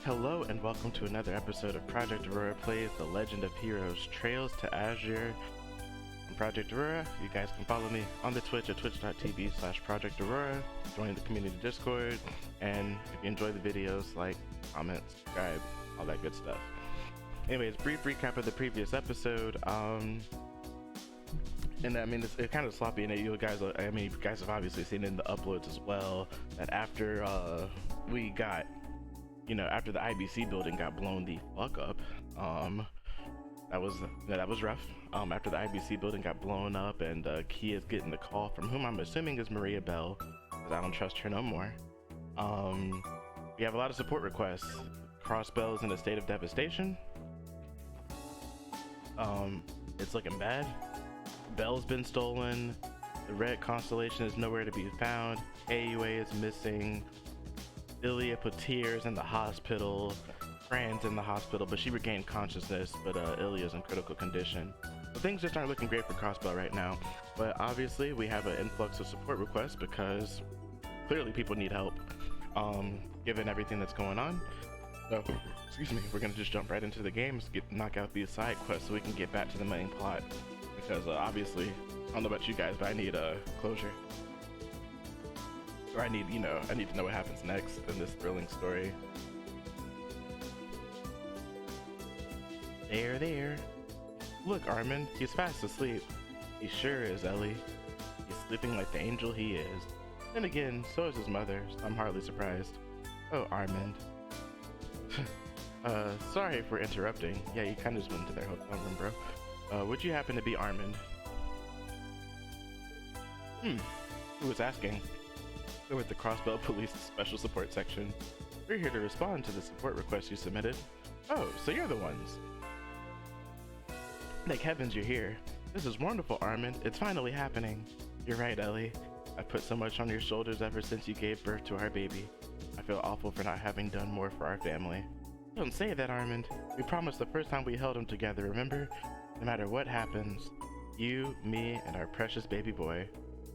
Hello and welcome to another episode of Project Aurora Plays The Legend of Heroes Trails to Azure. I'm Project Aurora. You guys can follow me on the Twitch at twitch.tv/Project Aurora. Join the community Discord, and if you enjoy the videos, like, comment, subscribe, all that good stuff. Anyways, brief recap of the previous episode. And I mean, it's kind of sloppy, and you guys have obviously seen it in the uploads as well, that after we got, after the IBC building got blown the fuck up, that was rough. After the IBC building got blown up, and Kia is getting the call from whom I'm assuming is Maria Bell, because I don't trust her no more. We have a lot of support requests. Crossbell is in a state of devastation. It's looking bad. Bell's been stolen. The red constellation is nowhere to be found. AUA is missing. Ilya Potier is in the hospital. Fran's in the hospital, but she regained consciousness, but Ilya's in critical condition. So things just aren't looking great for Crossbell right now. But obviously we have an influx of support requests because clearly people need help, given everything that's going on. So, excuse me, we're gonna just jump right into the games, knock out these side quests so we can get back to the main plot. Because obviously, I don't know about you guys, but I need closure. Or I need to know what happens next in this thrilling story. There. Look, Armand, he's fast asleep. He sure is, Ellie. He's sleeping like the angel he is. Then again, so is his mother, so I'm hardly surprised. Oh, Armand. Sorry for interrupting. Yeah, you kind of just went into their hotel room, bro. Would you happen to be Armand? Who was asking? We're with the Crossbell Police Special Support Section. We're here to respond to the support request you submitted. Oh, so you're the ones. Thank heavens you're here. This is wonderful, Armand. It's finally happening. You're right, Ellie. I've put so much on your shoulders ever since you gave birth to our baby. I feel awful for not having done more for our family. Don't say that, Armand. We promised the first time we held him together, remember? No matter what happens, you, me, and our precious baby boy,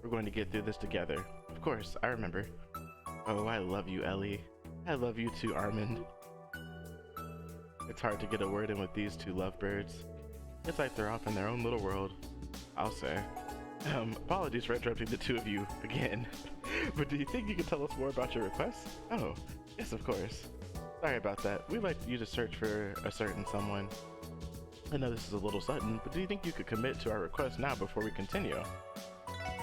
we're going to get through this together. Of course, I remember. Oh, I love you, Ellie. I love you too, Armand. It's hard to get a word in with these two lovebirds. It's like they're off in their own little world, I'll say. Apologies for interrupting the two of you again. But do you think you can tell us more about your request? Oh, yes, of course. Sorry about that. We'd like you to search for a certain someone. I know this is a little sudden, but do you think you could commit to our request now before we continue?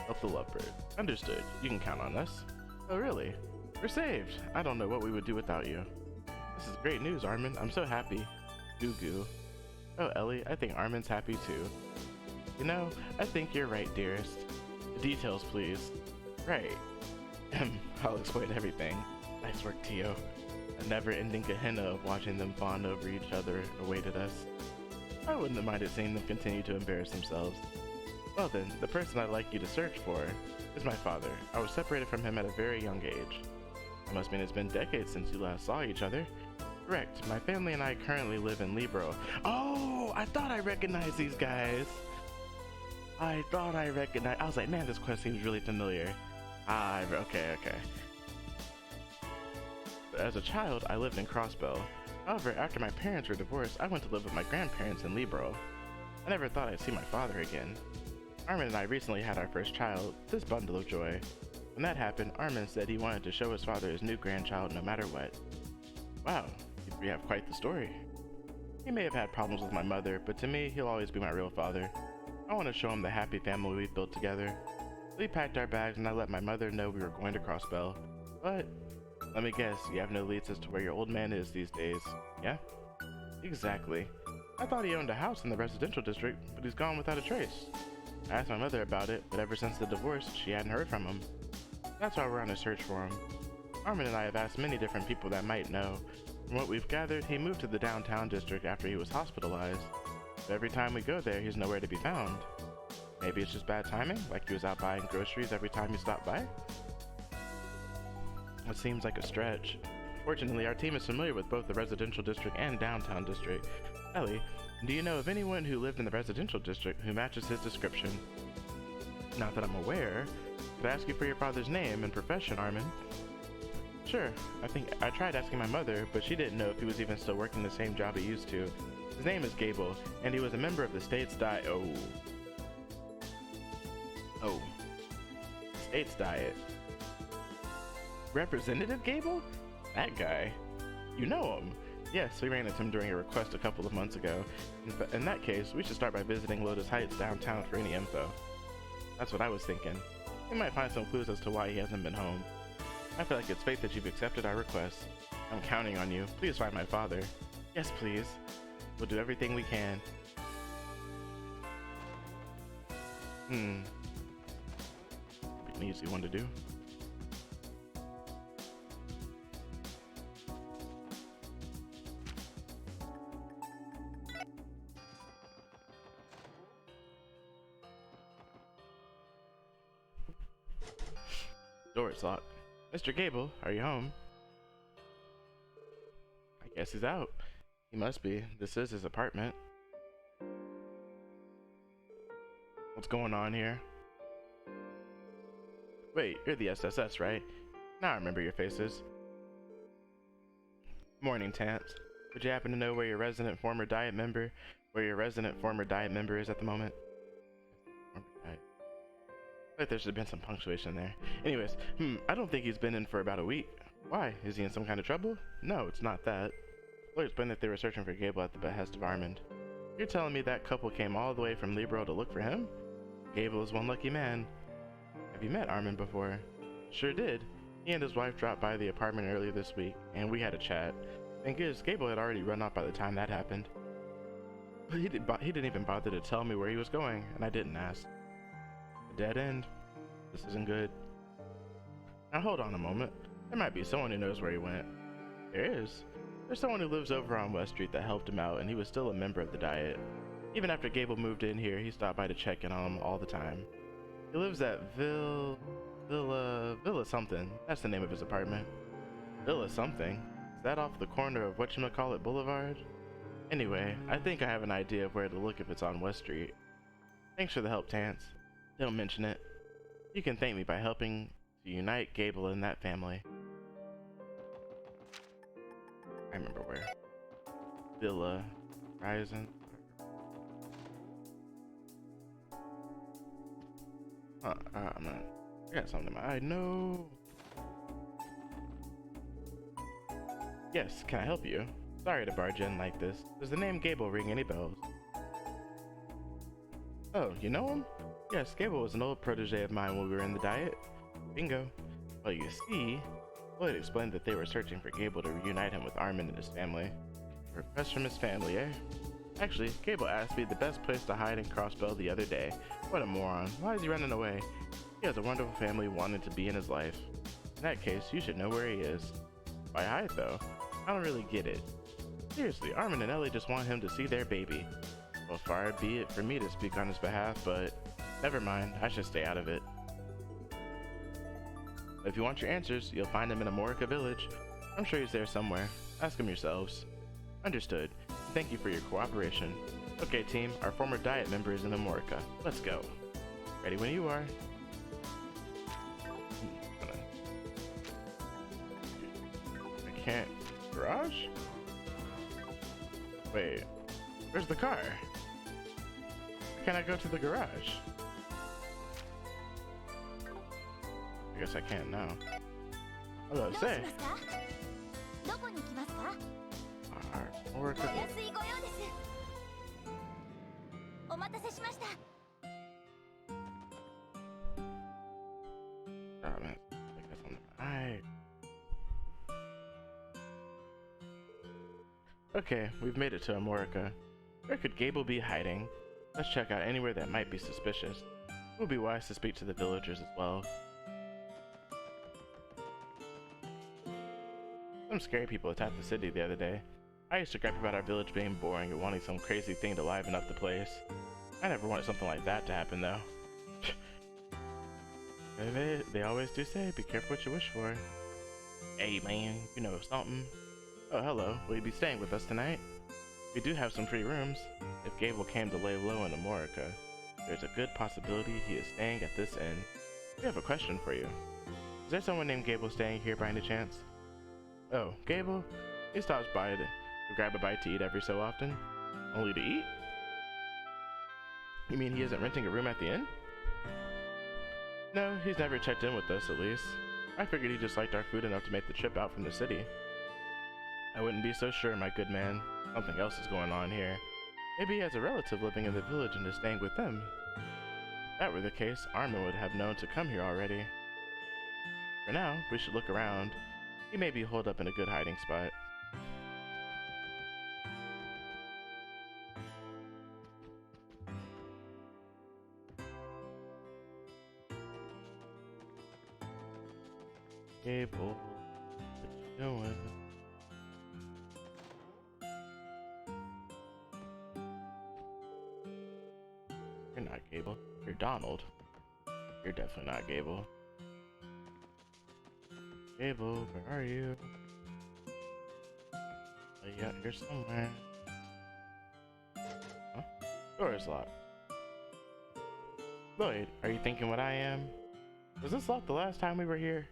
Help the lovebird. Understood. You can count on us. Oh, really? We're saved. I don't know what we would do without you. This is great news, Armand. I'm so happy. Goo goo. Oh, Ellie, I think Armand's happy too. I think you're right, dearest. The details, please. Right. I'll explain everything. Nice work, Tio. A never-ending gehenna of watching them fawn over each other awaited us. I wouldn't have minded seeing them continue to embarrass themselves. Well then, the person I'd like you to search for is my father. I was separated from him at a very young age. That must mean it's been decades since you last saw each other. Correct. My family and I currently live in Libro. Oh, I thought I recognized these guys. I was like, man, this quest seems really familiar. Okay. But as a child, I lived in Crossbell. However, after my parents were divorced, I went to live with my grandparents in Libro. I never thought I'd see my father again. Armand and I recently had our first child, this bundle of joy. When that happened, Armand said he wanted to show his father his new grandchild no matter what. Wow, we have quite the story. He may have had problems with my mother, but to me, he'll always be my real father. I want to show him the happy family we've built together. We packed our bags and I let my mother know we were going to Crossbell. But, let me guess, you have no leads as to where your old man is these days, yeah? Exactly. I thought he owned a house in the residential district, but he's gone without a trace. I asked my mother about it, but ever since the divorce, she hadn't heard from him. That's why we're on a search for him. Armand and I have asked many different people that might know. From what we've gathered, he moved to the downtown district after he was hospitalized. But every time we go there, he's nowhere to be found. Maybe it's just bad timing, like he was out buying groceries every time he stopped by? It seems like a stretch. Fortunately, our team is familiar with both the residential district and downtown district. Ellie, do you know of anyone who lived in the residential district who matches his description? Not that I'm aware. Could I ask you for your father's name and profession, Armand? Sure, I think I tried asking my mother, but she didn't know if he was even still working the same job he used to. His name is Gable, and he was a member of the state's state's diet. Representative Gable? That guy. You know him. Yes, we ran into him during a request a couple of months ago. In that case, we should start by visiting Lotus Heights downtown for any info. That's what I was thinking. We might find some clues as to why he hasn't been home. I feel like it's fate that you've accepted our request. I'm counting on you. Please find my father. Yes, please. We'll do everything we can. An easy one to do. Door is locked. Mr. Gable, are you home? I guess he's out. He must be. This is his apartment. What's going on here? Wait, you're the SSS, right? Now I remember your faces. Morning, Tance. Would you happen to know where your resident former diet member is at the moment? I feel like there should have been some punctuation there. Anyways, I don't think he's been in for about a week. Why? Is he in some kind of trouble? No, it's not that. Lawyers explained that they were searching for Gable at the behest of Armand. You're telling me that couple came all the way from Libero to look for him? Gable is one lucky man. Have you met Armand before? Sure did. He and his wife dropped by the apartment earlier this week, and we had a chat. Thing is, Gable had already run off by the time that happened. But he didn't even bother to tell me where he was going, and I didn't ask. A dead end. This isn't good. Now hold on a moment. There might be someone who knows where he went. There is. There's someone who lives over on West Street that helped him out, and he was still a member of the Diet. Even after Gable moved in here, he stopped by to check in on him all the time. He lives at Villa something. That's the name of his apartment. Villa something? Is that off the corner of whatchamacallit Boulevard? Anyway, I think I have an idea of where to look if it's on West Street. Thanks for the help, Tance. Don't mention it. You can thank me by helping to unite Gable and that family. I remember where. Villa Horizon. Man. I got something in my eye. No. Yes, can I help you? Sorry to barge in like this. Does the name Gable ring any bells? Oh, you know him? Yes, Gable was an old protege of mine when we were in the Diet. Bingo. Well, you see, Lloyd explained that they were searching for Gable to reunite him with Armand and his family. A request from his family, eh? Actually, Gable asked me the best place to hide in Crossbell the other day. What a moron. Why is he running away? He has a wonderful family wanting to be in his life. In that case, you should know where he is. Why hide, though? I don't really get it. Seriously, Armand and Ellie just want him to see their baby. Well, far be it for me to speak on his behalf, but never mind, I should stay out of it. If you want your answers, you'll find him in Amorica Village. I'm sure he's there somewhere. Ask him yourselves. Understood. Thank you for your cooperation. Okay, team, our former Diet member is in Amorica. Let's go. Ready when you are. I can't. Garage? Wait, where's the car? Can I go to the garage? I guess I can't now. I was about to say. Alright, oh man, I guess I'm alright. Okay, we've made it to Amorica. Where could Gable be hiding? Let's check out anywhere that might be suspicious. It would be wise to speak to the villagers as well. Some scary people attacked the city the other day. I used to gripe about our village being boring and wanting some crazy thing to liven up the place. I never wanted something like that to happen though. They always do say, be careful what you wish for. Hey man, you know something? Oh hello, will you be staying with us tonight? We do have some free rooms. If Gable came to lay low in Amorica, there's a good possibility he is staying at this inn. We have a question for you. Is there someone named Gable staying here by any chance? Oh, Gable? He stops by to grab a bite to eat every so often. Only to eat? You mean he isn't renting a room at the inn? No, he's never checked in with us at least. I figured he just liked our food enough to make the trip out from the city. I wouldn't be so sure, my good man. Something else is going on here. Maybe he has a relative living in the village and is staying with them. If that were the case, Armin would have known to come here already. For now, we should look around. He may be holed up in a good hiding spot. Gable, what you doing? You're not Gable. You're Donald. You're definitely not Gable. Gable, where are you? Oh, you out here somewhere. Huh? Door is locked. Lloyd, are you thinking what I am? Was this locked the last time we were here?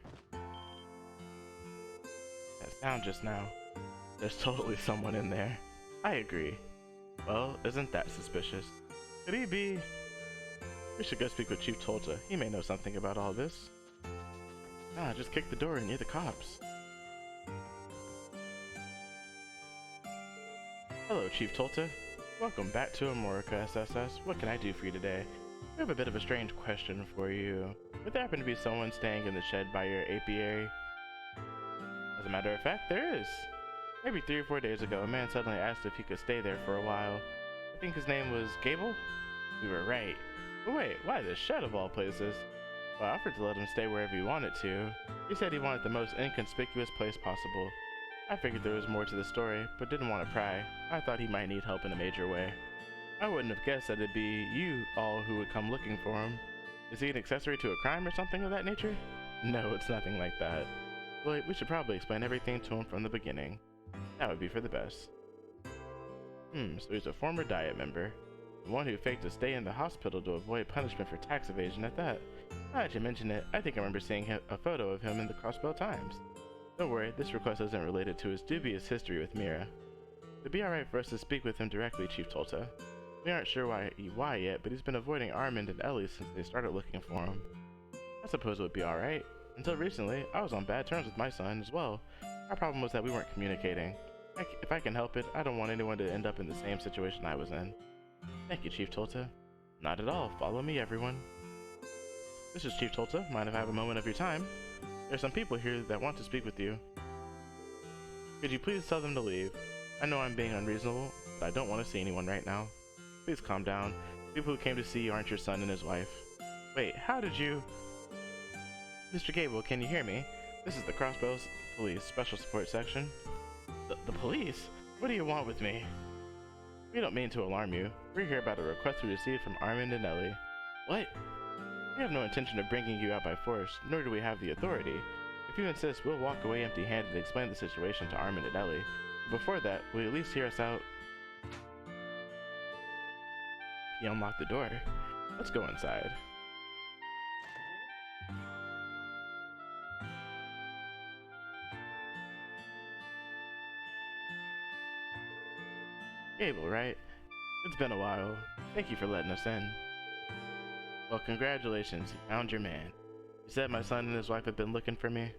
That sound just now. There's totally someone in there. I agree. Well, isn't that suspicious? Could he be? We should go speak with Chief Tolta. He may know something about all this. Ah, just kick the door and you're the cops. Hello, Chief Tolta. Welcome back to Amorica SSS. What can I do for you today? We have a bit of a strange question for you. Would there happen to be someone staying in the shed by your apiary? As a matter of fact, there is. Maybe 3 or 4 days ago, a man suddenly asked if he could stay there for a while. I think his name was Gable? We were right. But wait, why the shed of all places? Well, I offered to let him stay wherever he wanted to. He said he wanted the most inconspicuous place possible. I figured there was more to the story, but didn't want to pry. I thought he might need help in a major way. I wouldn't have guessed that it'd be you all who would come looking for him. Is he an accessory to a crime or something of that nature? No, it's nothing like that. Well, we should probably explain everything to him from the beginning. That would be for the best. So he's a former Diet member. The one who faked to stay in the hospital to avoid punishment for tax evasion at that. Now that you mention it, I think I remember seeing a photo of him in the Crossbell Times. Don't worry, this request isn't related to his dubious history with Mira. It'd be alright for us to speak with him directly, Chief Tolta. We aren't sure why yet, but he's been avoiding Armand and Ellie since they started looking for him. I suppose it would be alright. Until recently, I was on bad terms with my son as well. Our problem was that we weren't communicating. If I can help it, I don't want anyone to end up in the same situation I was in. Thank you, Chief Tolta. Not at all. Follow me, everyone. This is Chief Tolta. Mind if I have a moment of your time? There are some people here that want to speak with you. Could you please tell them to leave? I know I'm being unreasonable, but I don't want to see anyone right now. Please calm down. People who came to see you aren't your son and his wife. Wait, how did you... Mr. Gable, can you hear me? This is the Crossbell's Police Special Support Section. The police? What do you want with me? We don't mean to alarm you. We're here about a request we received from Armand and Ellie. What? We have no intention of bringing you out by force, nor do we have the authority. If you insist, we'll walk away empty-handed and explain the situation to Armand and Ellie. But before that, will you at least hear us out? He unlocked the door. Let's go inside. Gable, right? It's been a while. Thank you for letting us in. Well, congratulations, you found your man. You said my son and his wife have been looking for me?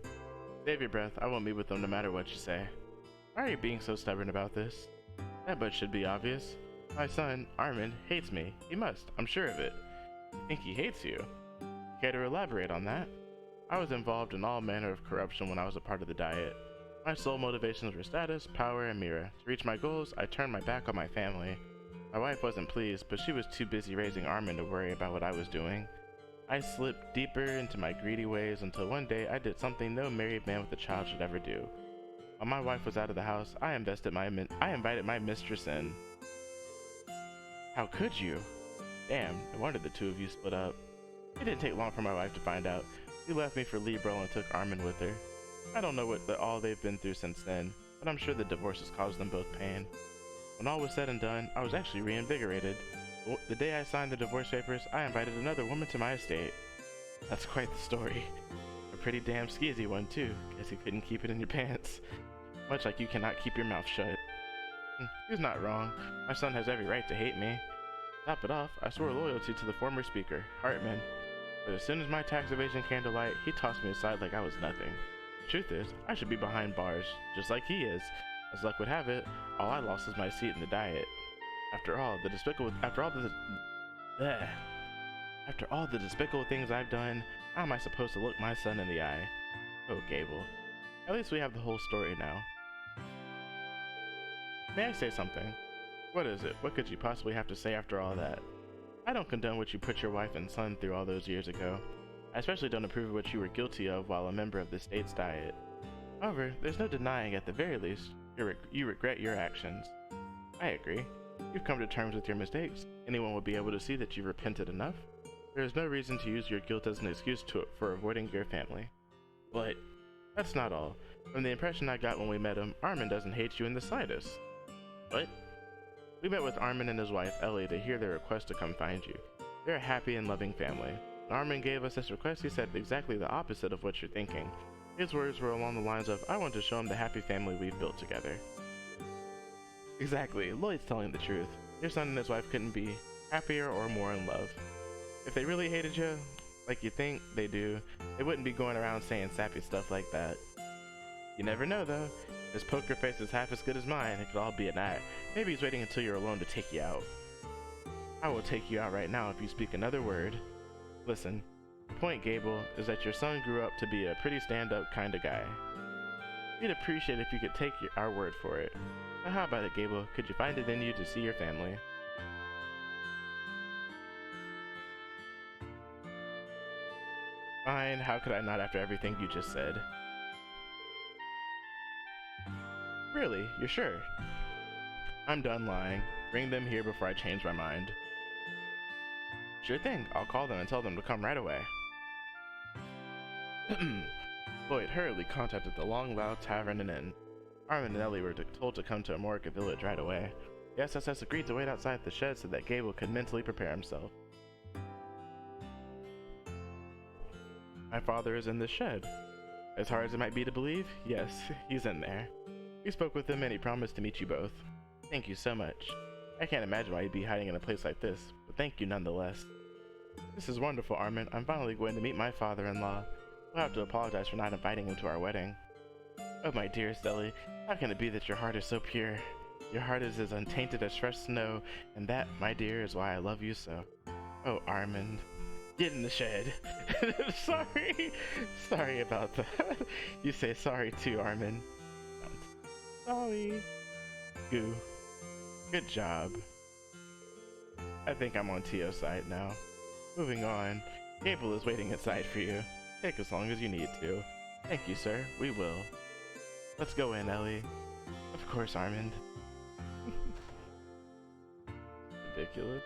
Save your breath, I won't meet with them no matter what you say. Why are you being so stubborn about this? That much should be obvious. My son, Armand, hates me. He must, I'm sure of it. You think he hates you? Care to elaborate on that? I was involved in all manner of corruption when I was a part of the Diet. My sole motivations were status, power, and Mira. To reach my goals, I turned my back on my family. My wife wasn't pleased, but she was too busy raising Armand to worry about what I was doing. I slipped deeper into my greedy ways until one day I did something no married man with a child should ever do. While my wife was out of the house, I invited my mistress in. How could you? Damn, no wonder the two of you split up. It didn't take long for my wife to find out. She left me for Libro and took Armand with her. I don't know all they've been through since then, but I'm sure the divorce has caused them both pain. When all was said and done, I was actually reinvigorated. The day I signed the divorce papers, I invited another woman to my estate. That's quite the story. A pretty damn skeezy one too. Guess you couldn't keep it in your pants. Much like you cannot keep your mouth shut. He's not wrong. My son has every right to hate me. Top it off, I swore loyalty to the former speaker, Hartman. But as soon as my tax evasion came to light, he tossed me aside like I was nothing. Truth is, I should be behind bars, just like he is. As luck would have it, all I lost was my seat in the Diet. After all the despicable things I've done, how am I supposed to look my son in the eye? Oh, Gable. At least we have the whole story now. May I say something? What is it? What could you possibly have to say after all that? I don't condone what you put your wife and son through all those years ago. I especially don't approve of what you were guilty of while a member of the state's Diet. However, there's no denying at the very least, you regret your actions. I agree. You've come to terms with your mistakes. Anyone will be able to see that you've repented enough. There is no reason to use your guilt as an excuse for avoiding your family. But that's not all. From the impression I got when we met him, Armin doesn't hate you in the slightest. What? We met with Armin and his wife, Ellie, to hear their request to come find you. They're a happy and loving family. When Armin gave us this request, he said exactly the opposite of what you're thinking. His words were along the lines of, I want to show him the happy family we've built together. Exactly, Lloyd's telling the truth. Your son and his wife couldn't be happier or more in love. If they really hated you, like you think they do, they wouldn't be going around saying sappy stuff like that. You never know though. His poker face is half as good as mine. It could all be an act. Maybe he's waiting until you're alone to take you out. I will take you out right now if you speak another word. Listen, the point, Gable, is that your son grew up to be a pretty stand-up kind of guy. We'd appreciate if you could take our word for it. So how about it, Gable? Could you find it in you to see your family? Fine, how could I not after everything you just said? Really? You're sure? I'm done lying. Bring them here before I change my mind. Sure thing. I'll call them and tell them to come right away. Lloyd hurriedly contacted the Long Loud Tavern and Inn. Armin and Ellie were told to come to Amorica Village right away. The SSS agreed to wait outside the shed so that Gable could mentally prepare himself. My father is in the shed. As hard as it might be to believe, yes, he's in there. We spoke with him and he promised to meet you both. Thank you so much. I can't imagine why he'd be hiding in a place like this, but thank you nonetheless. This is wonderful, Armin. I'm finally going to meet my father-in-law. We'll have to apologize for not inviting him to our wedding. Oh, my dearest Ellie, how can it be that your heart is so pure? Your heart is as untainted as fresh snow, and that, my dear, is why I love you so. Oh, Armin. Get in the shed. Sorry about that. You say sorry too, Armin. Sorry. Goo. Good job. I think I'm on Tio's side now. Moving on. Gable is waiting inside for you. Take as long as you need to. Thank you, sir. We will. Let's go in, Ellie. Of course, Armin. Ridiculous.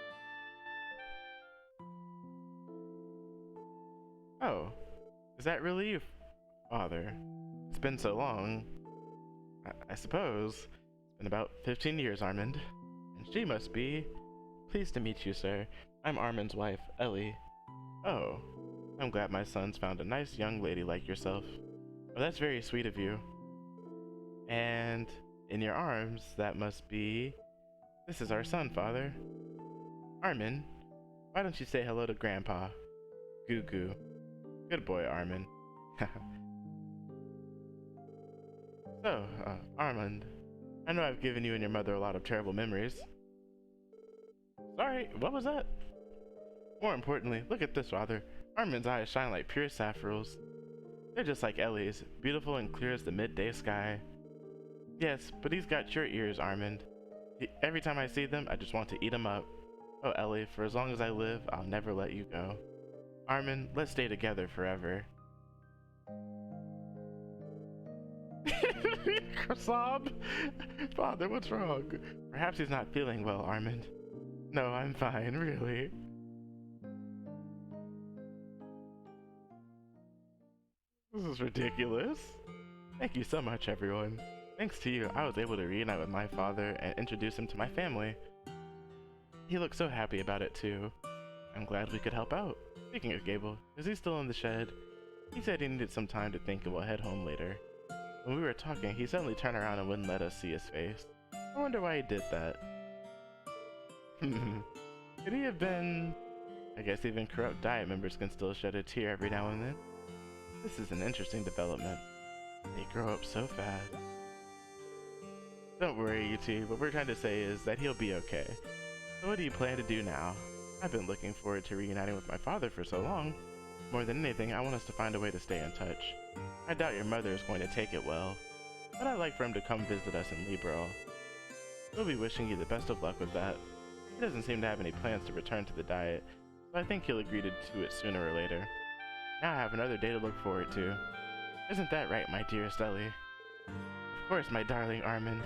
Oh, is that really you, Father? It's been so long. I suppose. It's been about 15 years, Armand. And she must be... Pleased to meet you, sir. I'm Armand's wife, Ellie. Oh, I'm glad my son's found a nice young lady like yourself. Well, that's very sweet of you. And in your arms, that must be... This is our son, Father. Armin, why don't you say hello to Grandpa? Goo goo. Good boy, Armin. So, Armand, I know I've given you and your mother a lot of terrible memories. Sorry, what was that? More importantly, look at this, Father. Armin's eyes shine like pure sapphires. They're just like Ellie's, beautiful and clear as the midday sky. Yes, but he's got your ears, Armand. Every time I see them, I just want to eat them up. Oh, Ellie, for as long as I live, I'll never let you go. Armin, let's stay together forever. Sob? Father, what's wrong? Perhaps he's not feeling well, Armin. No, I'm fine, really. This is ridiculous. Thank you so much, everyone. Thanks to you, I was able to reunite with my father and introduce him to my family. He looked so happy about it, too. I'm glad we could help out. Speaking of Gable, is he still in the shed? He said he needed some time to think and will head home later. When we were talking, he suddenly turned around and wouldn't let us see his face. I wonder why he did that. Could he have been... I guess even corrupt diet members can still shed a tear every now and then. This is an interesting development. They grow up so fast. Don't worry, UT. What we're trying to say is that he'll be okay. So what do you plan to do now? I've been looking forward to reuniting with my father for so long. More than anything, I want us to find a way to stay in touch. I doubt your mother is going to take it well, but I'd like for him to come visit us in Libro. We'll be wishing you the best of luck with that. He doesn't seem to have any plans to return to the diet, so I think he'll agree to do it sooner or later. Now I have another day to look forward to. Isn't that right, my dearest Ellie? Of course, my darling Armin.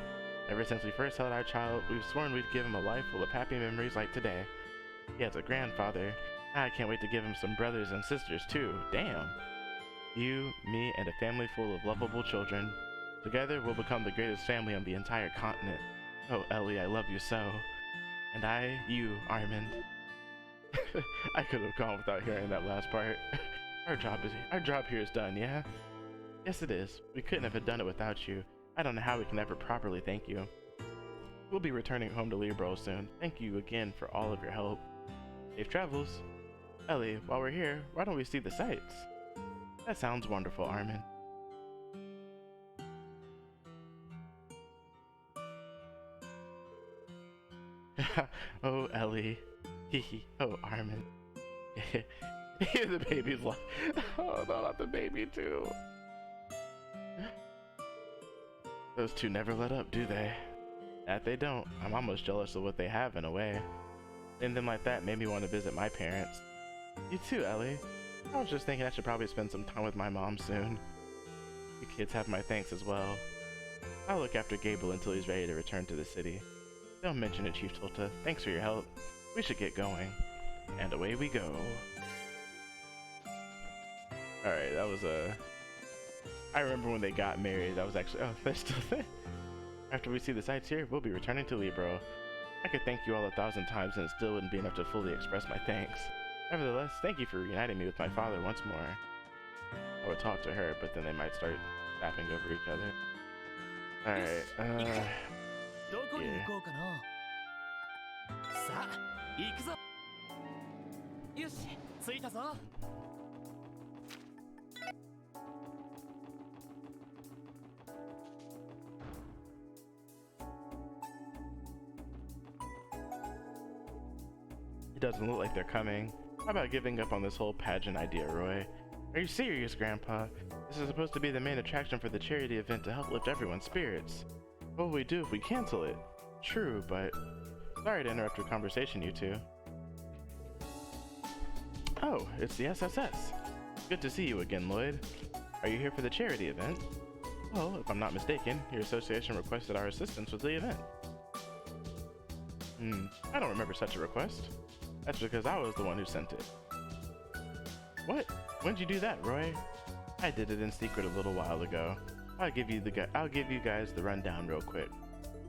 Ever since we first held our child, we've sworn we'd give him a life full of happy memories like today. He has a grandfather. Now I can't wait to give him some brothers and sisters too. Damn. You, me, and a family full of lovable children. Together, we'll become the greatest family on the entire continent. Oh, Ellie, I love you so. And I, you, Armin. I could have gone without hearing that last part. Our job here is done, yeah? Yes, it is. We couldn't have done it without you. I don't know how we can ever properly thank you. We'll be returning home to Libro soon. Thank you again for all of your help. Safe travels. Ellie, while we're here, why don't we see the sights? That sounds wonderful, Armin. Oh, Ellie. Hehe. Oh, Armin. The baby's like, oh no, not the baby too. Those two never let up, do they? That they don't. I'm almost jealous of what they have in a way. Seeing them like that made me want to visit my parents. You too, Ellie. I was just thinking I should probably spend some time with my mom soon. You kids have my thanks as well. I'll look after Gable until he's ready to return to the city. Don't mention it, Chief Tolta. Thanks for your help. We should get going. And away we go. Alright, that was I remember when they got married, that was actually... Oh, they're still there. After we see the sights here, we'll be returning to Libro. I could thank you all 1,000 times and it still wouldn't be enough to fully express my thanks. Nevertheless, thank you for reuniting me with my father once more. I would talk to her, but then they might start snapping over each other. Alright, yeah. It doesn't look like they're coming. How about giving up on this whole pageant idea, Roy? Are you serious, Grandpa? This is supposed to be the main attraction for the charity event to help lift everyone's spirits. What will we do if we cancel it? True, but... Sorry to interrupt your conversation, you two. Oh, it's the SSS. Good to see you again, Lloyd. Are you here for the charity event? Well, if I'm not mistaken, your association requested our assistance with the event. I don't remember such a request. That's because I was the one who sent it. What? When'd you do that, Roy? I did it in secret a little while ago. I'll give you guys the rundown real quick.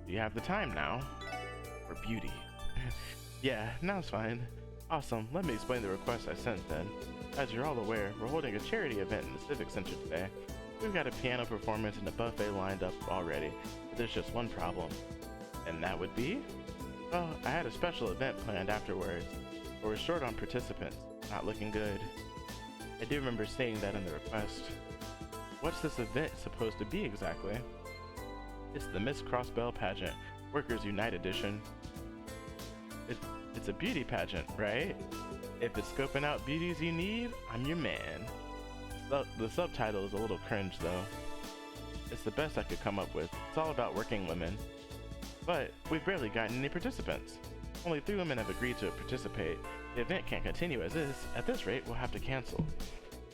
Do you have the time now? For beauty. Yeah, now's fine. Awesome, let me explain the request I sent then. As you're all aware, we're holding a charity event in the Civic Center today. We've got a piano performance and a buffet lined up already, but there's just one problem. And that would be? Well, I had a special event planned afterwards, but we're short on participants. Not looking good. I do remember seeing that in the request. What's this event supposed to be exactly? It's the Miss Crossbell pageant, Workers Unite edition. It's a beauty pageant, right? If it's scoping out beauties you need, I'm your man. The subtitle is a little cringe though. It's the best I could come up with. It's all about working women. But we've barely gotten any participants. Only 3 women have agreed to participate. The event can't continue as is. At this rate, we'll have to cancel.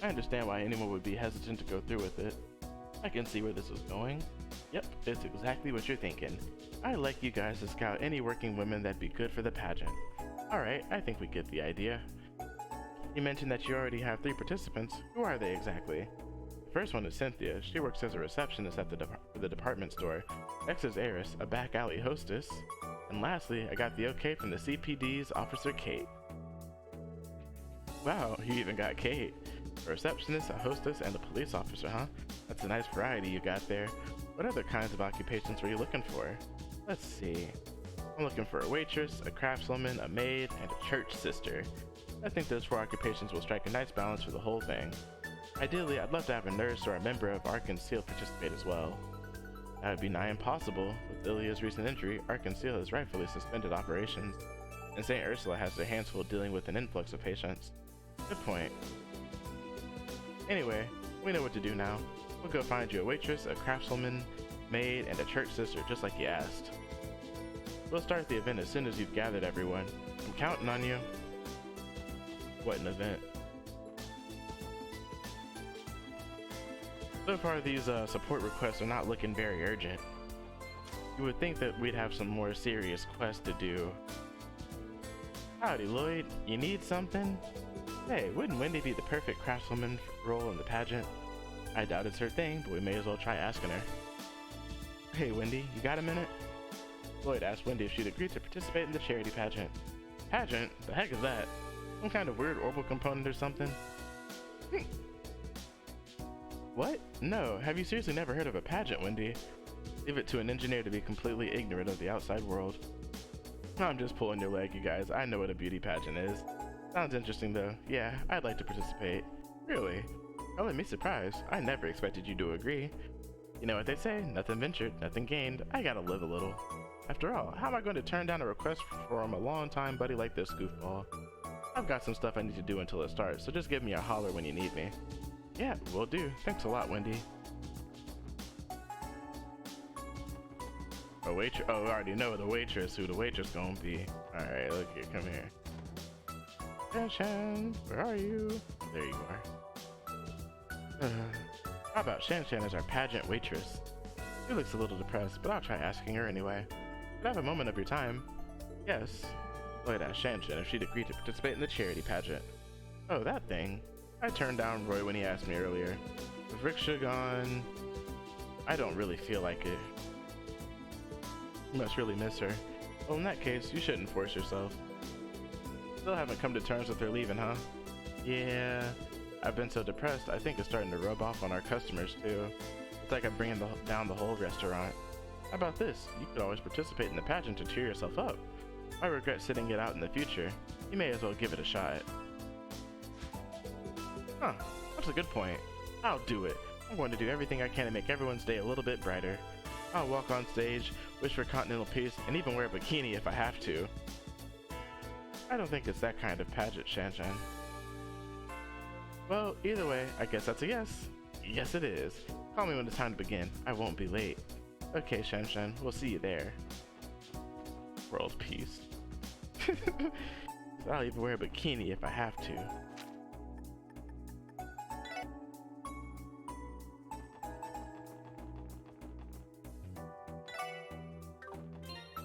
I understand why anyone would be hesitant to go through with it. I can see where this is going. Yep, it's exactly what you're thinking. I'd like you guys to scout any working women that'd be good for the pageant. Alright, I think we get the idea. You mentioned that you already have 3 participants. Who are they exactly? The first one is Cynthia. She works as a receptionist at the department store. Next is Eris, a back alley hostess. And lastly, I got the okay from the CPD's Officer Kate. Wow, you even got Kate. A receptionist, a hostess, and a police officer, huh? That's a nice variety you got there. What other kinds of occupations were you looking for? Let's see. I'm looking for a waitress, a craftswoman, a maid, and a church sister. I think those 4 occupations will strike a nice balance for the whole thing. Ideally, I'd love to have a nurse or a member of Ark and Seal participate as well. That would be nigh impossible. With Ilia's recent injury, Ark and Seal has rightfully suspended operations, and St. Ursula has their hands full dealing with an influx of patients. Good point. Anyway, we know what to do now. We'll go find you a waitress, a craftswoman, maid, and a church sister, just like you asked. We'll start the event as soon as you've gathered everyone. I'm counting on you. What an event. So far, these support requests are not looking very urgent. You would think that we'd have some more serious quests to do. Howdy, Lloyd. You need something? Hey, wouldn't Wendy be the perfect craftswoman role in the pageant? I doubt it's her thing, but we may as well try asking her. Hey, Wendy, you got a minute? Lloyd asked Wendy if she'd agree to participate in the charity pageant. Pageant? The heck is that? Some kind of weird orbital component or something? What? No, have you seriously never heard of a pageant, Wendy? Leave it to an engineer to be completely ignorant of the outside world. I'm just pulling your leg, you guys. I know what a beauty pageant is. Sounds interesting, though. Yeah, I'd like to participate. Really? Oh, let me surprise. I never expected you to agree. You know what they say, nothing ventured, nothing gained. I gotta live a little. After all, how am I going to turn down a request from a long-time buddy like this goofball? I've got some stuff I need to do until it starts, so just give me a holler when you need me. Yeah, will do. Thanks a lot, Wendy. A waitress? Oh, I already know the waitress, who the waitress gonna be. Alright, look here, come here. Shan, where are you? There you are. How about Shan as our pageant waitress? She looks a little depressed, but I'll try asking her anyway. Could I have a moment of your time? Yes. Lloyd asked Shan if she'd agree to participate in the charity pageant. Oh, that thing. I turned down Roy when he asked me earlier. With Riksha gone, I don't really feel like it. You must really miss her. Well, in that case, you shouldn't force yourself. Still haven't come to terms with her leaving, huh? Yeah, I've been so depressed, I think it's starting to rub off on our customers, too. It's like I'm bringing down the whole restaurant. How about this? You could always participate in the pageant to cheer yourself up. I regret sitting it out in the future. You may as well give it a shot. Huh, that's a good point. I'll do it. I'm going to do everything I can to make everyone's day a little bit brighter. I'll walk on stage, wish for continental peace, and even wear a bikini if I have to. I don't think it's that kind of pageant, Shan. Well, either way, I guess that's a yes. Yes, it is. Call me when it's time to begin. I won't be late. Okay, Shan, we'll see you there. World peace. I'll even wear a bikini if I have to.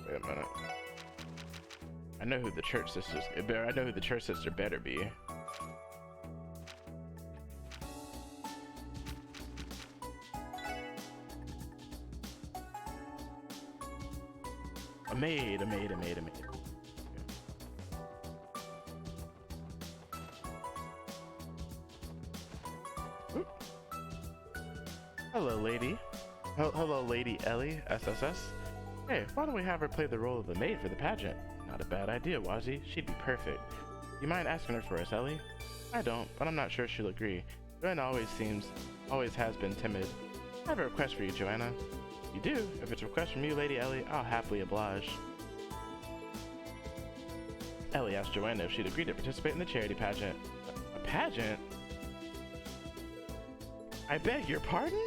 Wait a minute. I know who the church sister better be. A maid. Oop. Hello, lady. Hello, Lady Ellie, SSS. Hey, why don't we have her play the role of the maid for the pageant? Not a bad idea, Wazzy. She'd be perfect. You mind asking her for us, Ellie? I don't, but I'm not sure she'll agree. Joanna always has been timid. I have a request for you, Joanna. You do? If it's a request from you, Lady Ellie, I'll happily oblige. Ellie asked Joanna if she'd agree to participate in the charity pageant. A pageant? I beg your pardon?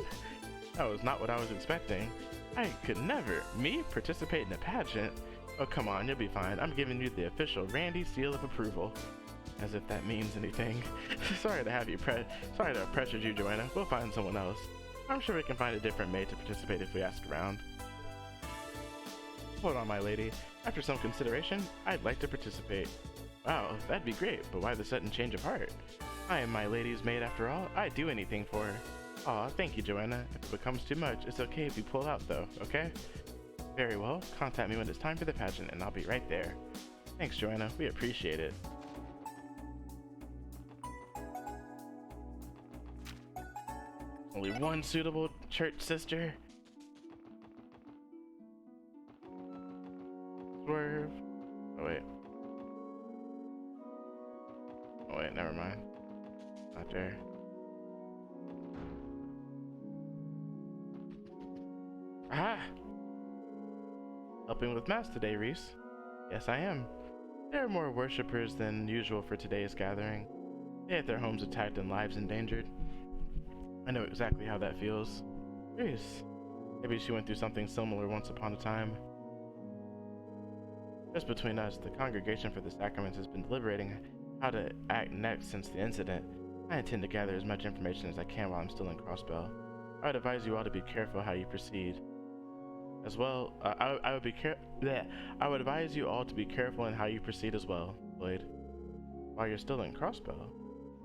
That was not what I was expecting. I could never. Me? Participate in a pageant? Oh, come on, you'll be fine. I'm giving you the official Randy seal of approval. As if that means anything. Sorry to have pressured you, Joanna. We'll find someone else. I'm sure we can find a different maid to participate if we ask around. Hold on, my lady. After some consideration, I'd like to participate. Wow, that'd be great, but why the sudden change of heart? I am my lady's maid after all. I'd do anything for her. Aw, thank you, Joanna. If it becomes too much, it's okay if you pull out, though, okay? Very well. Contact me when it's time for the pageant, and I'll be right there. Thanks, Joanna. We appreciate it. Only one suitable church sister. Swerve. Oh wait. Oh wait, never mind. Not there. Aha! Helping with mass today, Reese. Yes, I am. There are more worshippers than usual for today's gathering. They had their homes attacked and lives endangered. I know exactly how that feels. Reese. Maybe she went through something similar once upon a time. Just between us, the Congregation for the Sacraments has been deliberating how to act next since the incident. I intend to gather as much information as I can while I'm still in Crossbell. I would advise you all to be careful how you proceed. As well, I would advise you all to be careful in how you proceed as well, Lloyd. While you're still in Crossbell,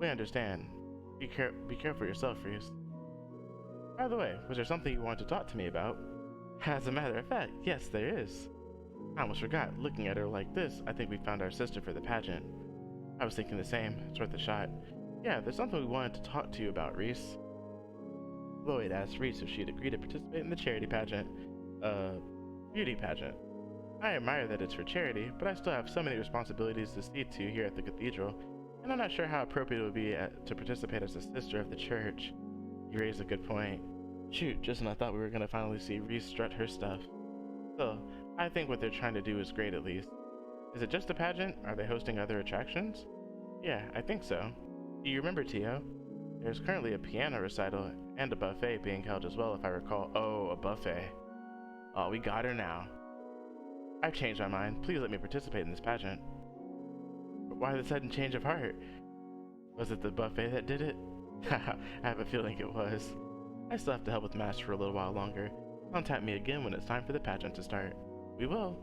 we understand. Be careful yourself, Reese. By the way, was there something you wanted to talk to me about? As a matter of fact, yes, there is. I almost forgot. Looking at her like this, I think we found our sister for the pageant. I was thinking the same. It's worth a shot. Yeah, there's something we wanted to talk to you about, Reese. Lloyd asked Reese if she'd agree to participate in the charity pageant. Beauty pageant. I admire that it's for charity, but I still have so many responsibilities to see to here at the cathedral, and I'm not sure how appropriate it would be to participate as a sister of the church. You raise a good point. Shoot, just when I thought we were gonna finally see Reese strut her stuff. Still, I think what they're trying to do is great at least. Is it just a pageant? Are they hosting other attractions? Yeah, I think so. Do you remember, Tio? There's currently a piano recital and a buffet being held as well, if I recall. Oh, a buffet. Oh, we got her now. I've changed my mind. Please let me participate in this pageant. But why the sudden change of heart? Was it the buffet that did it? Haha, I have a feeling it was. I still have to help with mass for a little while longer. Contact me again when it's time for the pageant to start. We will.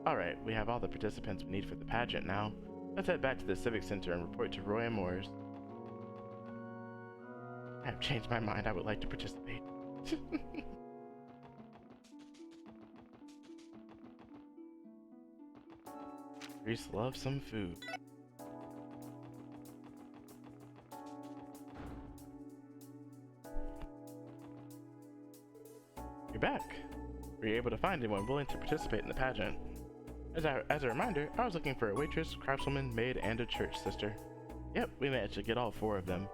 Alright, we have all the participants we need for the pageant now. Let's head back to the Civic Center and report to Roy and Moores. I have changed my mind. I would like to participate. Reese loves some food. You're back. Were you able to find anyone willing to participate in the pageant? As a reminder, I was looking for a waitress, craftswoman, maid, and a church sister. Yep, we managed to get all 4 of them.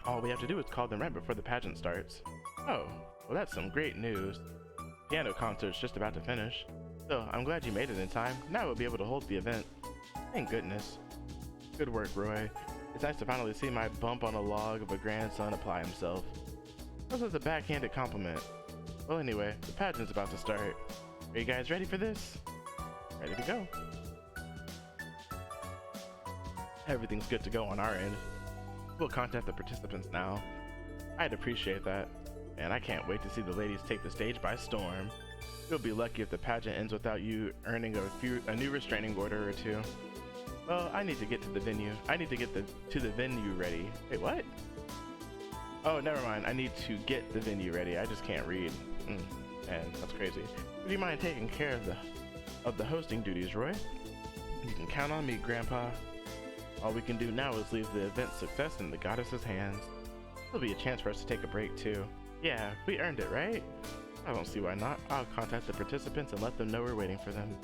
All we have to do is call them right before the pageant starts. Oh, well that's some great news. Piano concert's just about to finish. So, I'm glad you made it in time. Now we'll be able to hold the event. Thank goodness. Good work, Roy. It's nice to finally see my bump on a log of a grandson apply himself. This was a backhanded compliment. Well anyway, the pageant's about to start. Are you guys ready for this? Ready to go. Everything's good to go on our end. We'll contact the participants now. I'd appreciate that. And I can't wait to see the ladies take the stage by storm. You'll be lucky if the pageant ends without you earning a new restraining order or 2. Well, I need to get to the venue. I need to get to the venue ready. Wait, what? Oh, never mind. I need to get the venue ready. I just can't read. Man, that's crazy. Would you mind taking care of the hosting duties, Roy? You can count on me, Grandpa. All we can do now is leave the event's success in the goddess's hands. There'll be a chance for us to take a break, too. Yeah, we earned it, right? I don't see why not. I'll contact the participants and let them know we're waiting for them.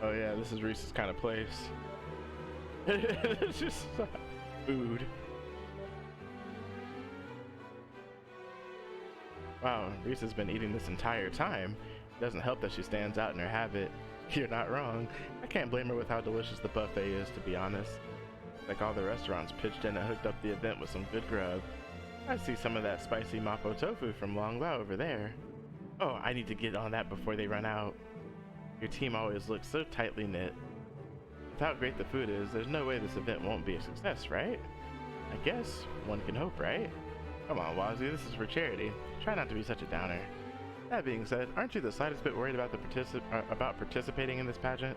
Oh yeah, this is Reese's kind of place. It's just food. Wow, Reese has been eating this entire time. Doesn't help that she stands out in her habit. You're not wrong. I can't blame her with how delicious the buffet is, to be honest. Like all the restaurants pitched in and hooked up the event with some good grub. I see some of that spicy mapo tofu from Long Lao over there. Oh, I need to get on that before they run out. Your team always looks so tightly knit. With how great the food is, there's no way this event won't be a success, right? I guess one can hope, right? Come on, Wazzy, this is for charity. Try not to be such a downer. That being said, aren't you the slightest bit worried about participating in this pageant?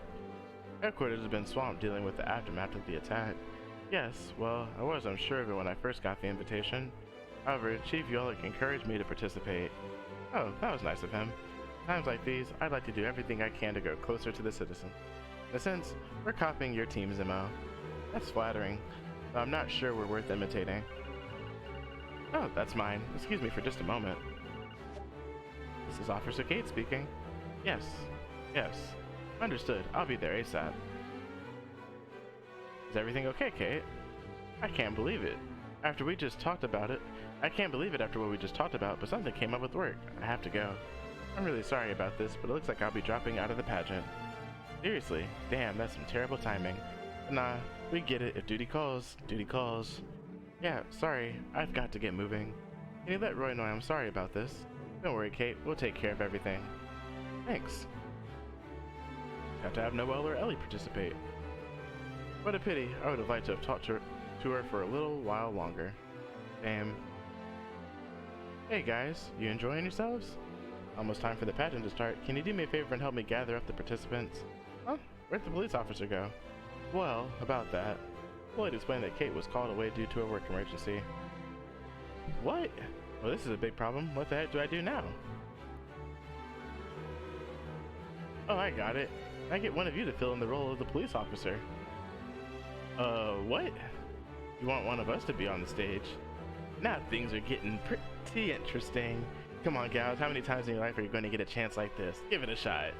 Headquarters has been swamped dealing with the aftermath of the attack. Yes, well, I was unsure of it when I first got the invitation. However, Chief Yolik encouraged me to participate. Oh, that was nice of him. Times like these, I'd like to do everything I can to go closer to the citizen. In a sense, we're copying your team's MO. That's flattering, but I'm not sure we're worth imitating. Oh, that's mine. Excuse me for just a moment. This is Officer Kate speaking. Yes. Yes. Understood. I'll be there ASAP. Is everything okay, Kate? I can't believe it. After we just talked about it. I can't believe it after what we just talked about, but something came up with work. I have to go. I'm really sorry about this, but it looks like I'll be dropping out of the pageant. Seriously? Damn, that's some terrible timing. But nah, we get it. If duty calls, duty calls. Yeah, sorry. I've got to get moving. Can you let Roy know I'm sorry about this? Don't worry, Kate. We'll take care of everything. Thanks. Have to have Noelle or Ellie participate. What a pity. I would have liked to have talked to her for a little while longer. Damn. Hey guys, you enjoying yourselves? Almost time for the pageant to start. Can you do me a favor and help me gather up the participants? Huh? Where'd the police officer go? Well, about that. Floyd explained that Kate was called away due to a work emergency. What? Well, this is a big problem. What the heck do I do now? Oh, I got it. I get one of you to fill in the role of the police officer. What? You want one of us to be on the stage? Now things are getting pretty interesting. Come on, gals, how many times in your life are you going to get a chance like this? Give it a shot.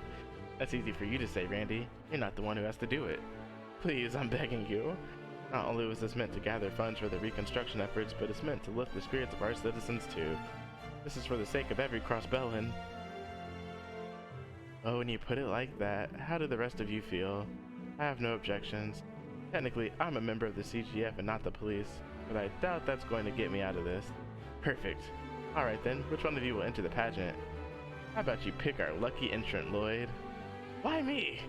That's easy for you to say, Randy. You're not the one who has to do it. Please, I'm begging you. Not only was this meant to gather funds for the reconstruction efforts, but it's meant to lift the spirits of our citizens too. This is for the sake of every Crossbellan. Oh, when you put it like that, how do the rest of you feel? I have no objections. Technically, I'm a member of the CGF and not the police, but I doubt that's going to get me out of this. Perfect. Alright then, which one of you will enter the pageant? How about you pick our lucky entrant, Lloyd? Why me?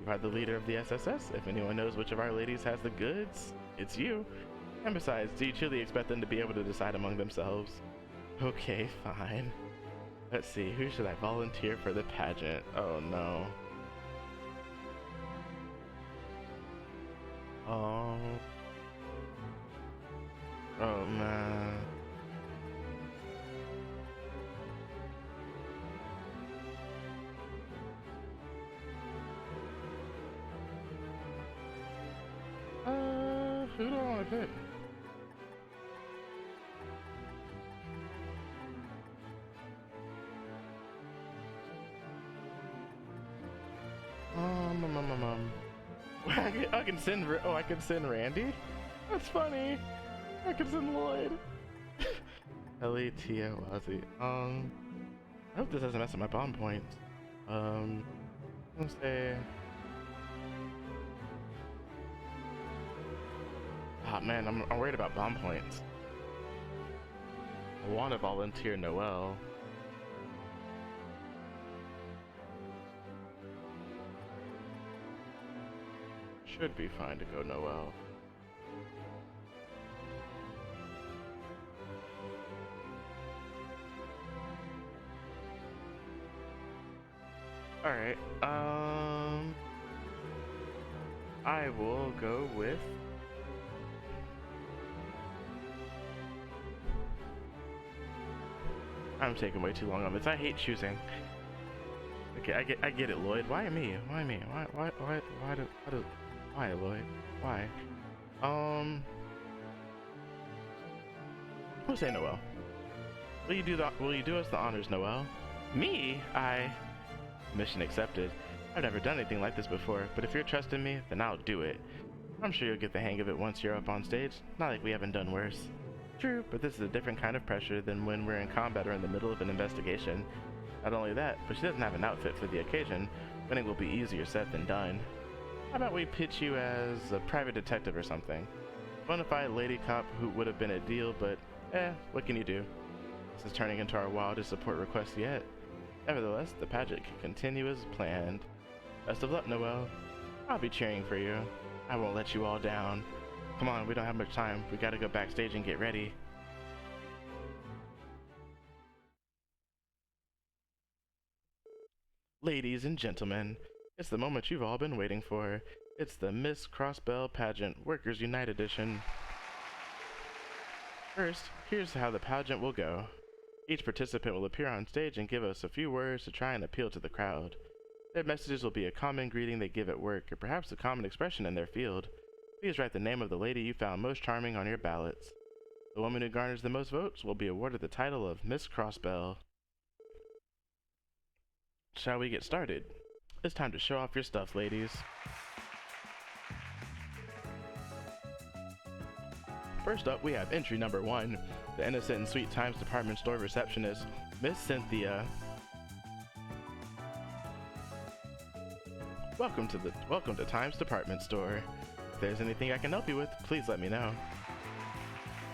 You are the leader of the SSS. If anyone knows which of our ladies has the goods, it's you. And besides, do you truly expect them to be able to decide among themselves? Okay, fine. Let's see, who should I volunteer for the pageant? Oh no. Oh. Oh man. Who do I want to pick? I can send. Oh, I can send Randy. That's funny. I can send Lloyd. L-E-T-O Wazzy. I hope this doesn't mess up my bomb points. Let's say. Oh man, I'm worried about bomb points. I want to volunteer Noelle. Should be fine to go Noelle. Alright, I will go with I'm taking way too long on this. I hate choosing. Okay, I get it, Lloyd. Why me? Why me? Why Lloyd? Why? We'll say Noelle. Will you do us the honors, Noelle? Me? Mission accepted. I've never done anything like this before, but if you're trusting me, then I'll do it. I'm sure you'll get the hang of it once you're up on stage. Not like we haven't done worse. True, but this is a different kind of pressure than when we're in combat or in the middle of an investigation. Not only that, but she doesn't have an outfit for the occasion. Winning will be easier said than done. How about we pitch you as a private detective or something? Bonafide lady cop who would have been a deal, but what can you do? This is turning into our wildest support request yet. Nevertheless, the pageant can continue as planned. Best of luck, Noelle. I'll be cheering for you. I won't let you all down. Come on, we don't have much time. We gotta go backstage and get ready. Ladies and gentlemen, it's the moment you've all been waiting for. It's the Miss Crossbell Pageant Workers Unite Edition. First, here's how the pageant will go. Each participant will appear on stage and give us a few words to try and appeal to the crowd. Their messages will be a common greeting they give at work, or perhaps a common expression in their field. Please write the name of the lady you found most charming on your ballots. The woman who garners the most votes will be awarded the title of Miss Crossbell. Shall we get started? It's time to show off your stuff, ladies. First up, we have entry number 1, the Innocent and Sweet Times department store receptionist, Miss Cynthia. Welcome to Times department store. If there's anything I can help you with, please let me know.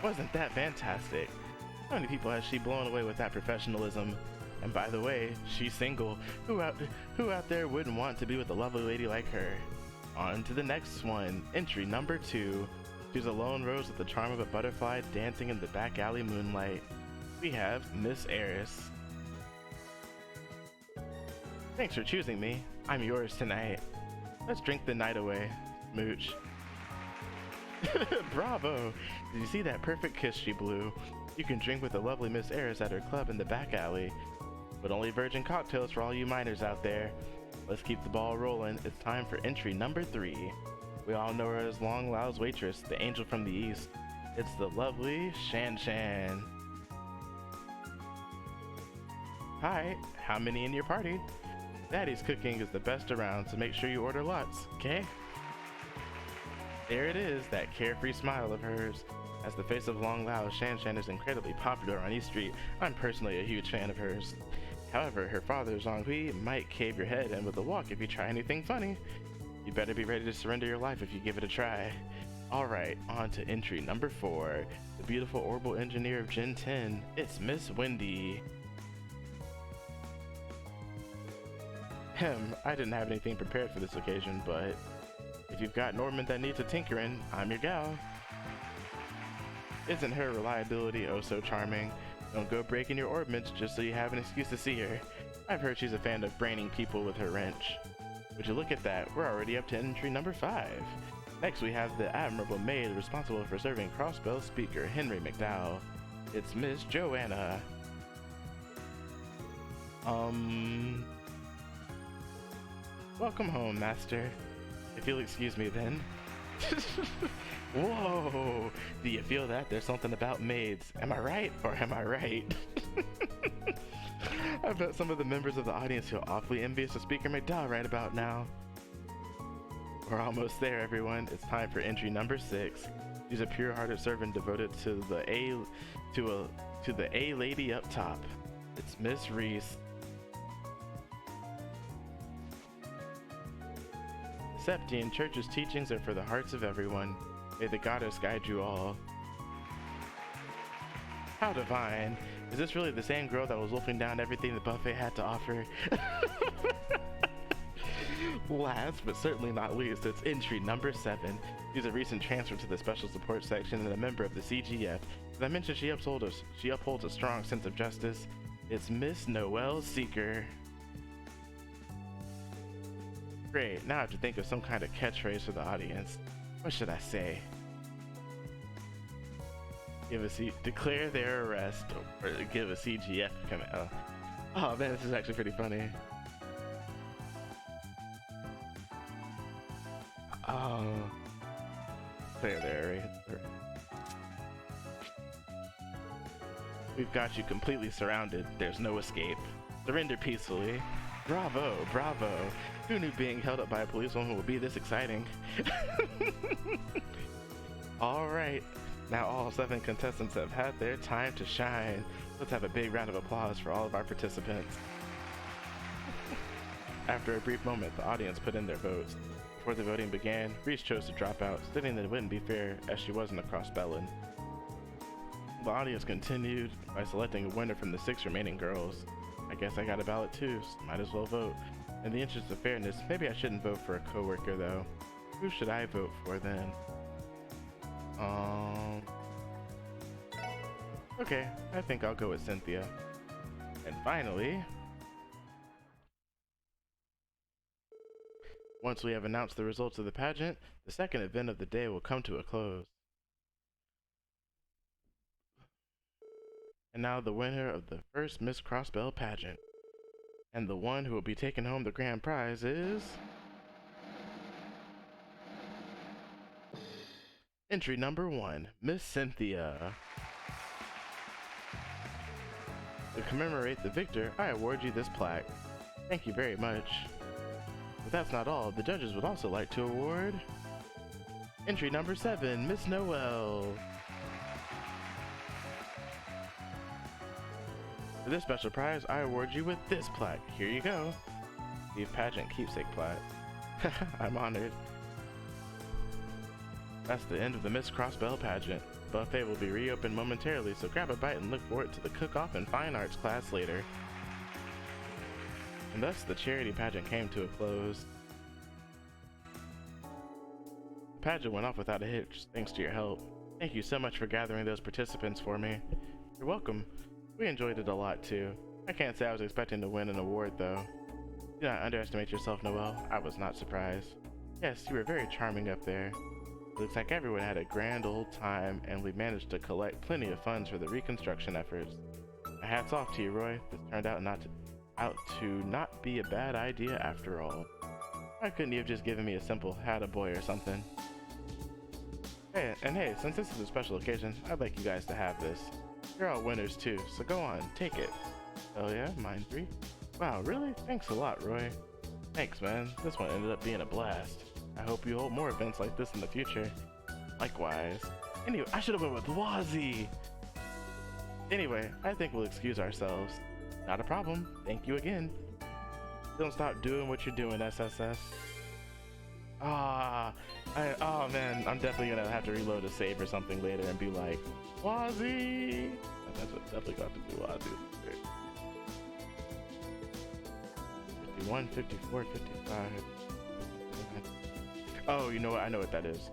Wasn't that fantastic? How many people has she blown away with that professionalism? And by the way, she's single. Who out there wouldn't want to be with a lovely lady like her? On to the next one, entry number 2. She's a lone rose with the charm of a butterfly dancing in the back alley moonlight. We have Miss Eris. Thanks for choosing me. I'm yours tonight. Let's drink the night away. Smooch. Bravo! Did you see that perfect kiss she blew? You can drink with the lovely Miss Eris at her club in the back alley. But only virgin cocktails for all you minors out there. Let's keep the ball rolling. It's time for entry number 3. We all know her as Long Lao's waitress, the angel from the east. It's the lovely Shan Shan. Hi, how many in your party? Daddy's cooking is the best around, so make sure you order lots, okay? There it is, that carefree smile of hers. As the face of Long Lao, Shan Shan is incredibly popular on East Street. I'm personally a huge fan of hers. However, her father, Zhonghui, might cave your head in with a walk if you try anything funny. You better be ready to surrender your life if you give it a try. Alright, on to entry number 4. The beautiful orbital engineer of Gen 10. It's Miss Wendy. I didn't have anything prepared for this occasion, but if you've got an orbment that needs a tinkering, I'm your gal. Isn't her reliability oh so charming? Don't go breaking your orbments just so you have an excuse to see her. I've heard she's a fan of braining people with her wrench. Would you look at that, we're already up to entry number 5. Next we have the admirable maid responsible for serving Crossbell speaker Henry McDowell. It's Miss Joanna. Welcome home, master. If you'll excuse me then. Whoa! Do you feel that? There's something about maids. Am I right or am I right? I bet some of the members of the audience feel awfully envious of Speaker McDowell right about now. We're almost there, everyone. It's time for entry number 6. She's a pure-hearted servant devoted to the A lady up top. It's Miss Reese. Septian Church's teachings are for the hearts of everyone. May the goddess guide you all. How divine. Is this really the same girl that was wolfing down everything the buffet had to offer? Last but certainly not least, it's entry number 7. She's a recent transfer to the special support section and a member of the CGF. As I mentioned, she upholds a strong sense of justice. It's Miss Noelle Seeker. Great, now I have to think of some kind of catchphrase for the audience. What should I say? Declare their arrest, or give a CGF command. Oh man, this is actually pretty funny. Oh, clear their arrest. We've got you completely surrounded. There's no escape. Surrender peacefully. Bravo, bravo. Who knew being held up by a policewoman would be this exciting? Alright, now all 7 contestants have had their time to shine. Let's have a big round of applause for all of our participants. After a brief moment, the audience put in their votes. Before the voting began, Reese chose to drop out, stating that it wouldn't be fair as she wasn't a Crossbellan. The audience continued by selecting a winner from the 6 remaining girls. I guess I got a ballot too, so might as well vote. In the interest of fairness, maybe I shouldn't vote for a coworker though. Who should I vote for then? Okay, I think I'll go with Cynthia. And finally, once we have announced the results of the pageant, the second event of the day will come to a close. And now the winner of the first Miss Crossbell pageant. And the one who will be taking home the grand prize is... entry number 1, Miss Cynthia. To commemorate the victor, I award you this plaque. Thank you very much. But that's not all. The judges would also like to award... entry number 7, Miss Noel. For this special prize, I award you with this plaque. Here you go. The pageant keepsake plaque. I'm honored. That's the end of the Miss Crossbell pageant. The buffet will be reopened momentarily, so grab a bite and look forward to the cook-off and fine arts class later. And thus, the charity pageant came to a close. The pageant went off without a hitch, thanks to your help. Thank you so much for gathering those participants for me. You're welcome. We enjoyed it a lot too. I can't say I was expecting to win an award though. Do not underestimate yourself, Noelle. I was not surprised. Yes, you were very charming up there. It looks like everyone had a grand old time and we managed to collect plenty of funds for the reconstruction efforts. My hat's off to you, Roy. This turned out to not be a bad idea after all. Why couldn't you have just given me a simple "attaboy" or something? Hey, since this is a special occasion, I'd like you guys to have this. You're all winners too, so go on, take it. Oh yeah, mine 3. Wow, really? Thanks a lot, Roy. Thanks, man. This one ended up being a blast. I hope you hold more events like this in the future. Likewise. Anyway, I should have went with Wazzy. Anyway, I think we'll excuse ourselves. Not a problem. Thank you again. Don't stop doing what you're doing, SSS. Oh man, I'm definitely gonna have to reload a save or something later and be like, Wazzy! That's definitely got to do Wazzy. 51, 54, 55. Oh, you know what? I know what that is.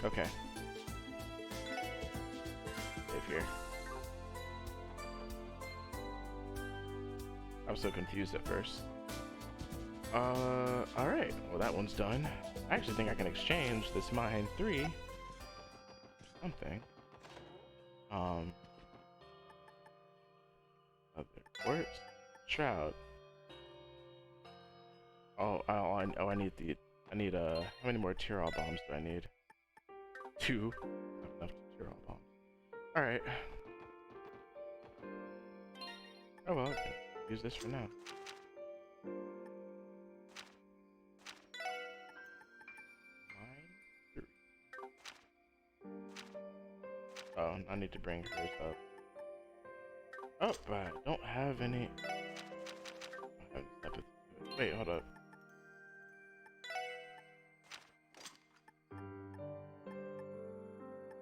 Okay. Save here. I was so confused at first. Alright. Well, that one's done. I actually think I can exchange this mine 3 something. Other quartz, shroud. I need how many more Tyrol bombs do I need? 2. Not enough Tyrol bombs. Alright. Oh well, I can use this for now. Oh, I need to bring hers up. Oh, but I don't have any. Wait, hold up.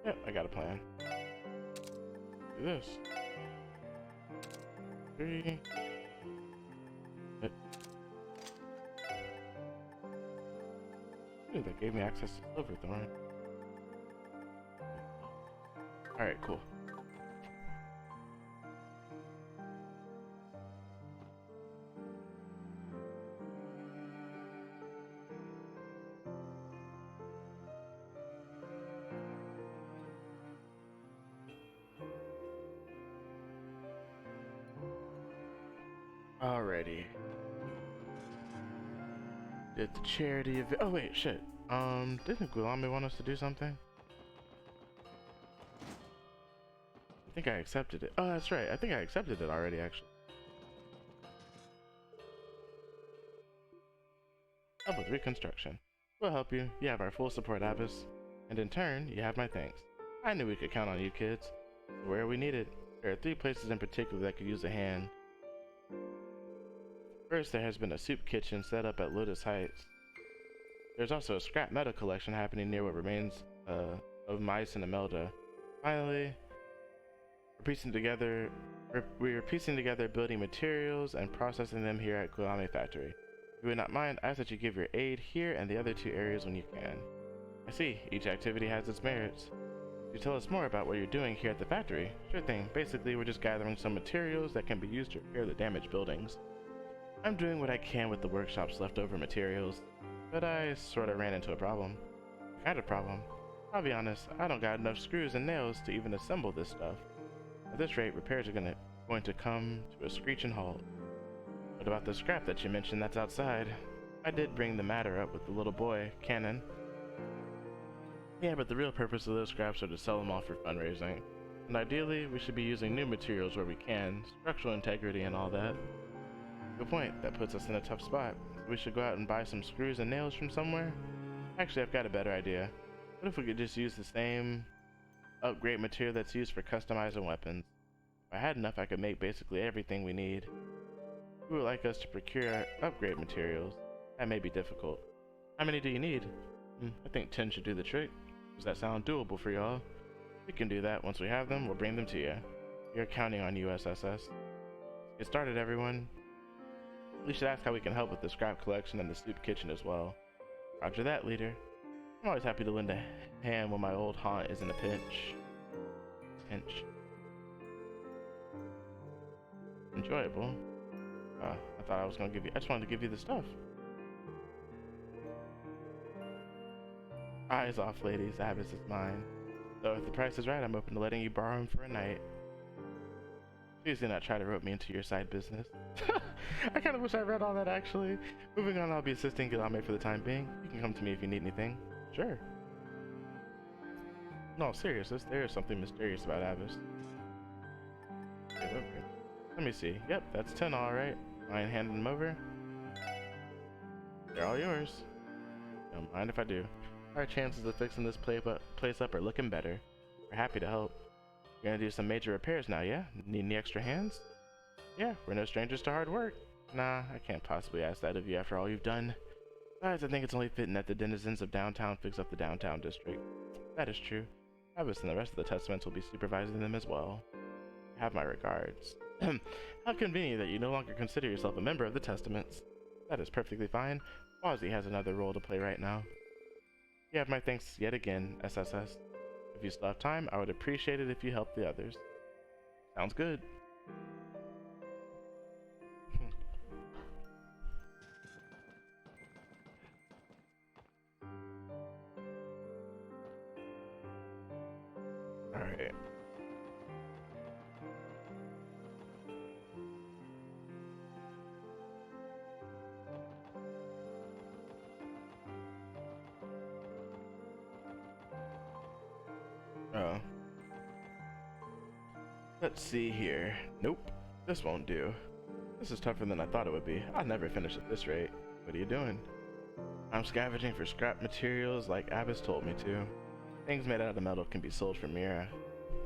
Yep, I got a plan. Do this. 3. Ooh, that gave me access to Silverthorn. Alright, cool. Alrighty. Did the charity event. Oh wait, shit. Didn't Gulami want us to do something? I think I accepted it. Oh, that's right. I think I accepted it already, actually. Help with reconstruction. We'll help you. You have our full support, Abbas. And in turn, you have my thanks. I knew we could count on you kids. Where we need it, there are 3 places in particular that could use a hand. First, there has been a soup kitchen set up at Lotus Heights. There's also a scrap metal collection happening near what remains of mice and Imelda. Finally, we're piecing together building materials and processing them here at Gulami Factory. If you would not mind, I ask that you give your aid here and the other 2 areas when you can. I see, each activity has its merits. Could you tell us more about what you're doing here at the factory? Sure thing. Basically, we're just gathering some materials that can be used to repair the damaged buildings. I'm doing what I can with the workshop's leftover materials, but I sorta ran into a problem. What kind of problem? I'll be honest, I don't got enough screws and nails to even assemble this stuff. At this rate, repairs are going to come to a screeching halt. What about the scrap that you mentioned that's outside? I did bring the matter up with the little boy, Cannon. Yeah, but the real purpose of those scraps are to sell them off for fundraising. And ideally, we should be using new materials where we can, structural integrity and all that. Good point, that puts us in a tough spot. We should go out and buy some screws and nails from somewhere? Actually, I've got a better idea. What if we could just use the same upgrade material that's used for customizing weapons? If I had enough, I could make basically everything we need. Who would like us to procure upgrade materials? That may be difficult. How many do you need? I think 10 should do the trick. Does that sound doable for y'all? We can do that. Once we have them, we'll bring them to you. You're counting on USSS. Get started, everyone. We should ask how we can help with the scrap collection and the soup kitchen as well. Roger that, leader. I'm always happy to lend a hand when my old haunt is in a pinch. Enjoyable. I thought I was gonna give you. I just wanted to give you the stuff. Eyes off, ladies. Abbas is mine. So if the price is right, I'm open to letting you borrow him for a night. Please do not try to rope me into your side business. I kind of wish I read all that, actually. Moving on, I'll be assisting Gilame for the time being. You can come to me if you need anything. Sure. No, serious. There is something mysterious about Abbas. Okay. Let me see. Yep, that's 10 alright. Mind handing them over? They're all yours. Don't mind if I do. Our chances of fixing this place up are looking better. We're happy to help. You're gonna do some major repairs now, yeah? Need any extra hands? Yeah, we're no strangers to hard work. Nah, I can't possibly ask that of you after all you've done. Besides, I think it's only fitting that the denizens of downtown fix up the downtown district. That is true. Abbas and the rest of the Testaments will be supervising them as well. Have my regards. How convenient that you no longer consider yourself a member of the Testaments. That is perfectly fine. Wazzy has another role to play right now. You have my thanks yet again, SSS. If you still have time, I would appreciate it if you help the others. Sounds good. Alright. Oh. Let's see here. Nope. This won't do. This is tougher than I thought it would be. I'll never finish at this rate. What are you doing? I'm scavenging for scrap materials like Abbas told me to. Things made out of metal can be sold for Mira.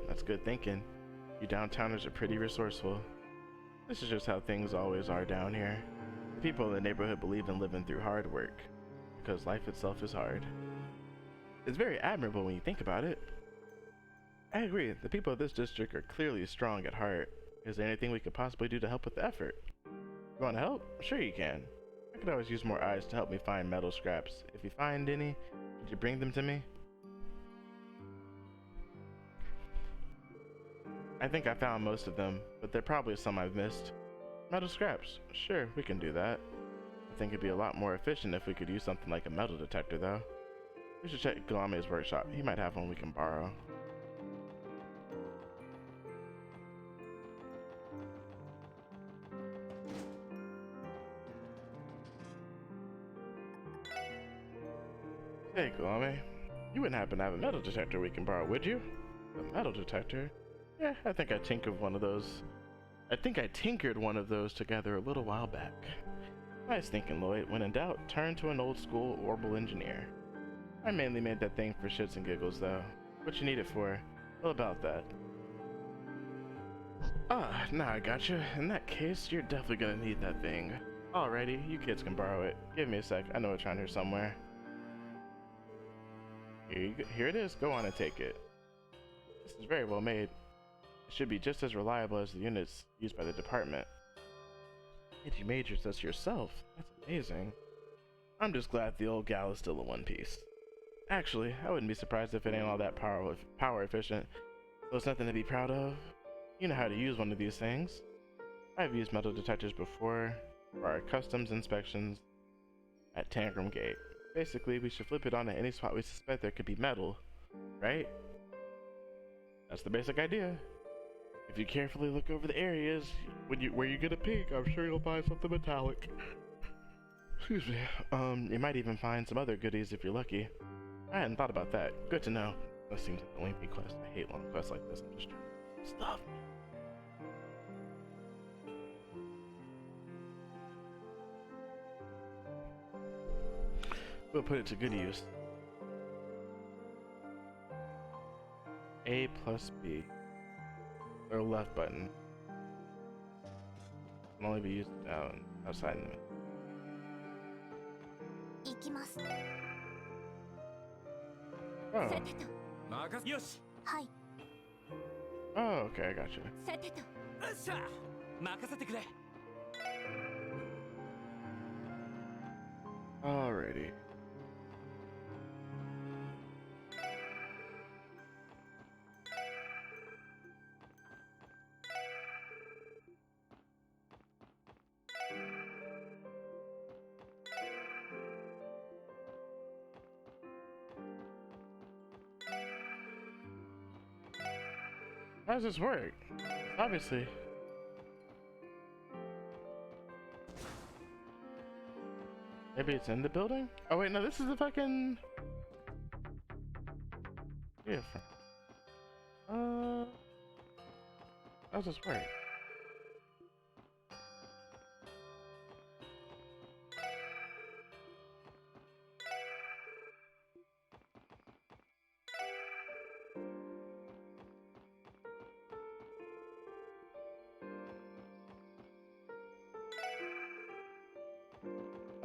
That's good thinking. You downtowners are pretty resourceful. This is just how things always are down here. The people in the neighborhood believe in living through hard work, because life itself is hard. It's very admirable when you think about it. I agree, the people of this district are clearly strong at heart. Is there anything we could possibly do to help with the effort? You want to help? Sure you can. I could always use more eyes to help me find metal scraps. If you find any, could you bring them to me? I think I found most of them, but there are probably some I've missed. Metal scraps? Sure, we can do that. I think it'd be a lot more efficient if we could use something like a metal detector, though. We should check Galame's workshop. He might have one we can borrow. Hey, Galame. You wouldn't happen to have a metal detector we can borrow, would you? A metal detector? Yeah, I think I tinkered one of those. I think I tinkered one of those together a little while back. Nice thinking, Lloyd. When in doubt, turn to an old school orbital engineer. I mainly made that thing for shits and giggles, though. What you need it for? What about that? Ah, now I gotcha. In that case, you're definitely gonna need that thing. Alrighty, you kids can borrow it. Give me a sec. I know it's around here somewhere. Here it is. Go on and take it. This is very well made. It should be just as reliable as the units used by the department. Yet you made this yourself. That's amazing. I'm just glad the old gal is still in one piece. Actually, I wouldn't be surprised if it ain't all that power efficient. So it's nothing to be proud of. You know how to use one of these things. I've used metal detectors before for our customs inspections at Tangram Gate. Basically, we should flip it on at any spot we suspect there could be metal, right? That's the basic idea. If you carefully look over the areas where you get a peek, I'm sure you'll find something metallic. Excuse me. You might even find some other goodies if you're lucky. I hadn't thought about that. Good to know. This seems like a lengthy quest. I hate long quests like this. I'm just trying to stuff. We'll put it to good use. A plus B. Or left button. Can only be used outside in the middle. Oh. Oh, okay, I gotcha. Alrighty. How does this work? Obviously. Maybe it's in the building? Oh wait, no, this is the fucking... Yeah. How does this work?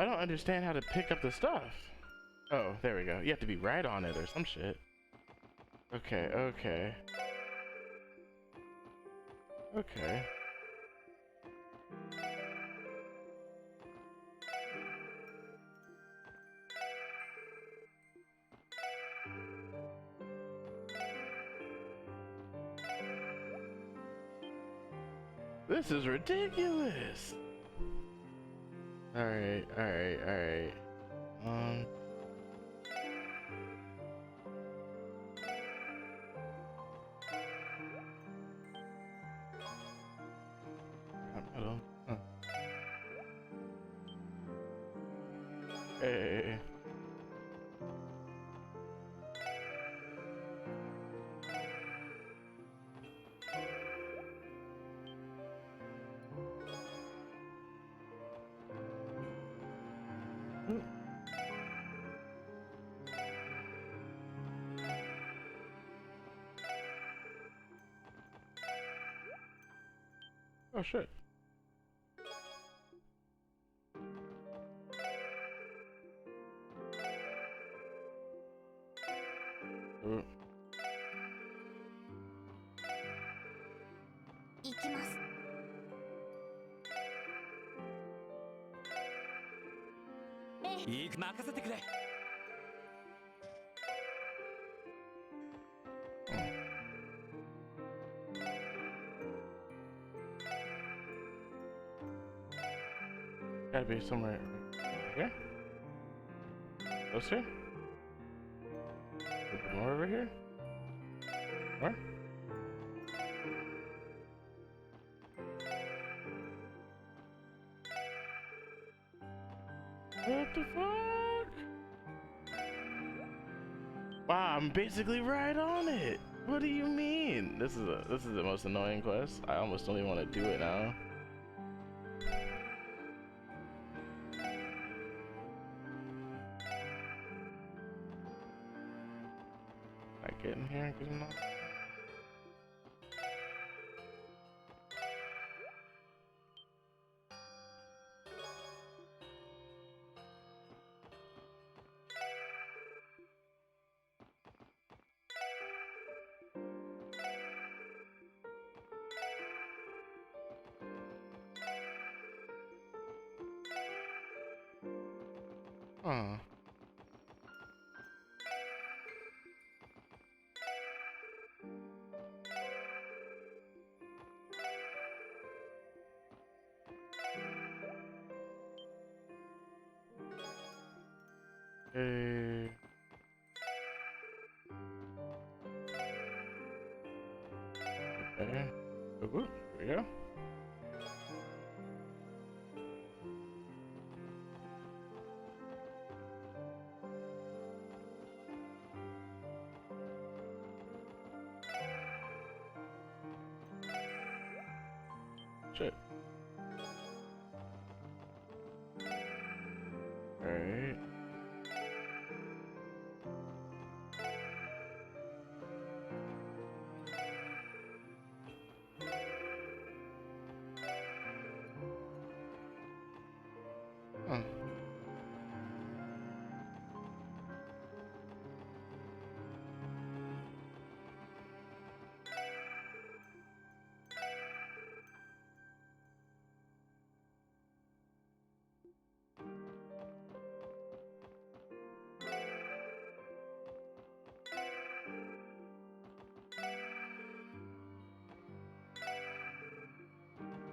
I don't understand how to pick up the stuff. Oh, there we go. You have to be right on it or some shit. Okay, okay. Okay. This is ridiculous. Alright, alright, alright. I don't. Hey. Oh shit. Ooh. Gotta be somewhere here. Closer. A bit more over here. More. What the fuck? Wow, I'm basically right on it. What do you mean? This is the most annoying quest. I almost don't even want to do it now. I get in here and get him off. Huh. Okay. Okay. Ooh, here we go. Shit. Alright. Huh.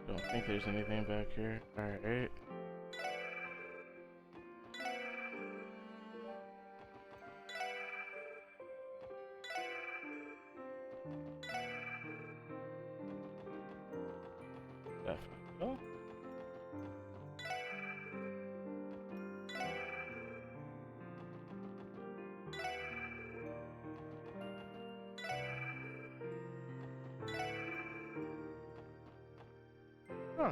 Don't think there's anything back here. Alright. Definitely. Huh.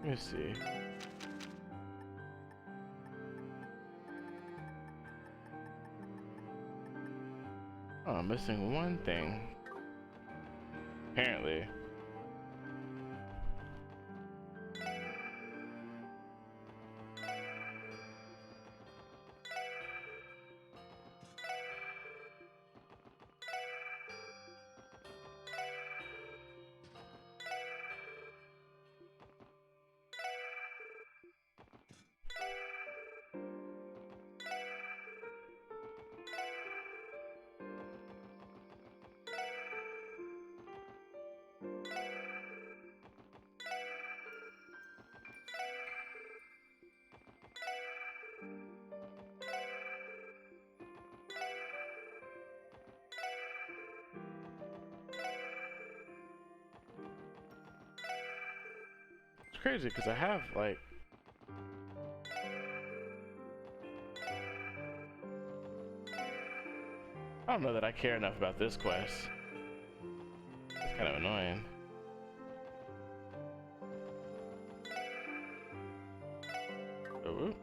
Let me see. Oh, I'm missing one thing. Apparently. It's crazy because I have like I don't know that I care enough about this quest. It's kind of annoying. Ooh.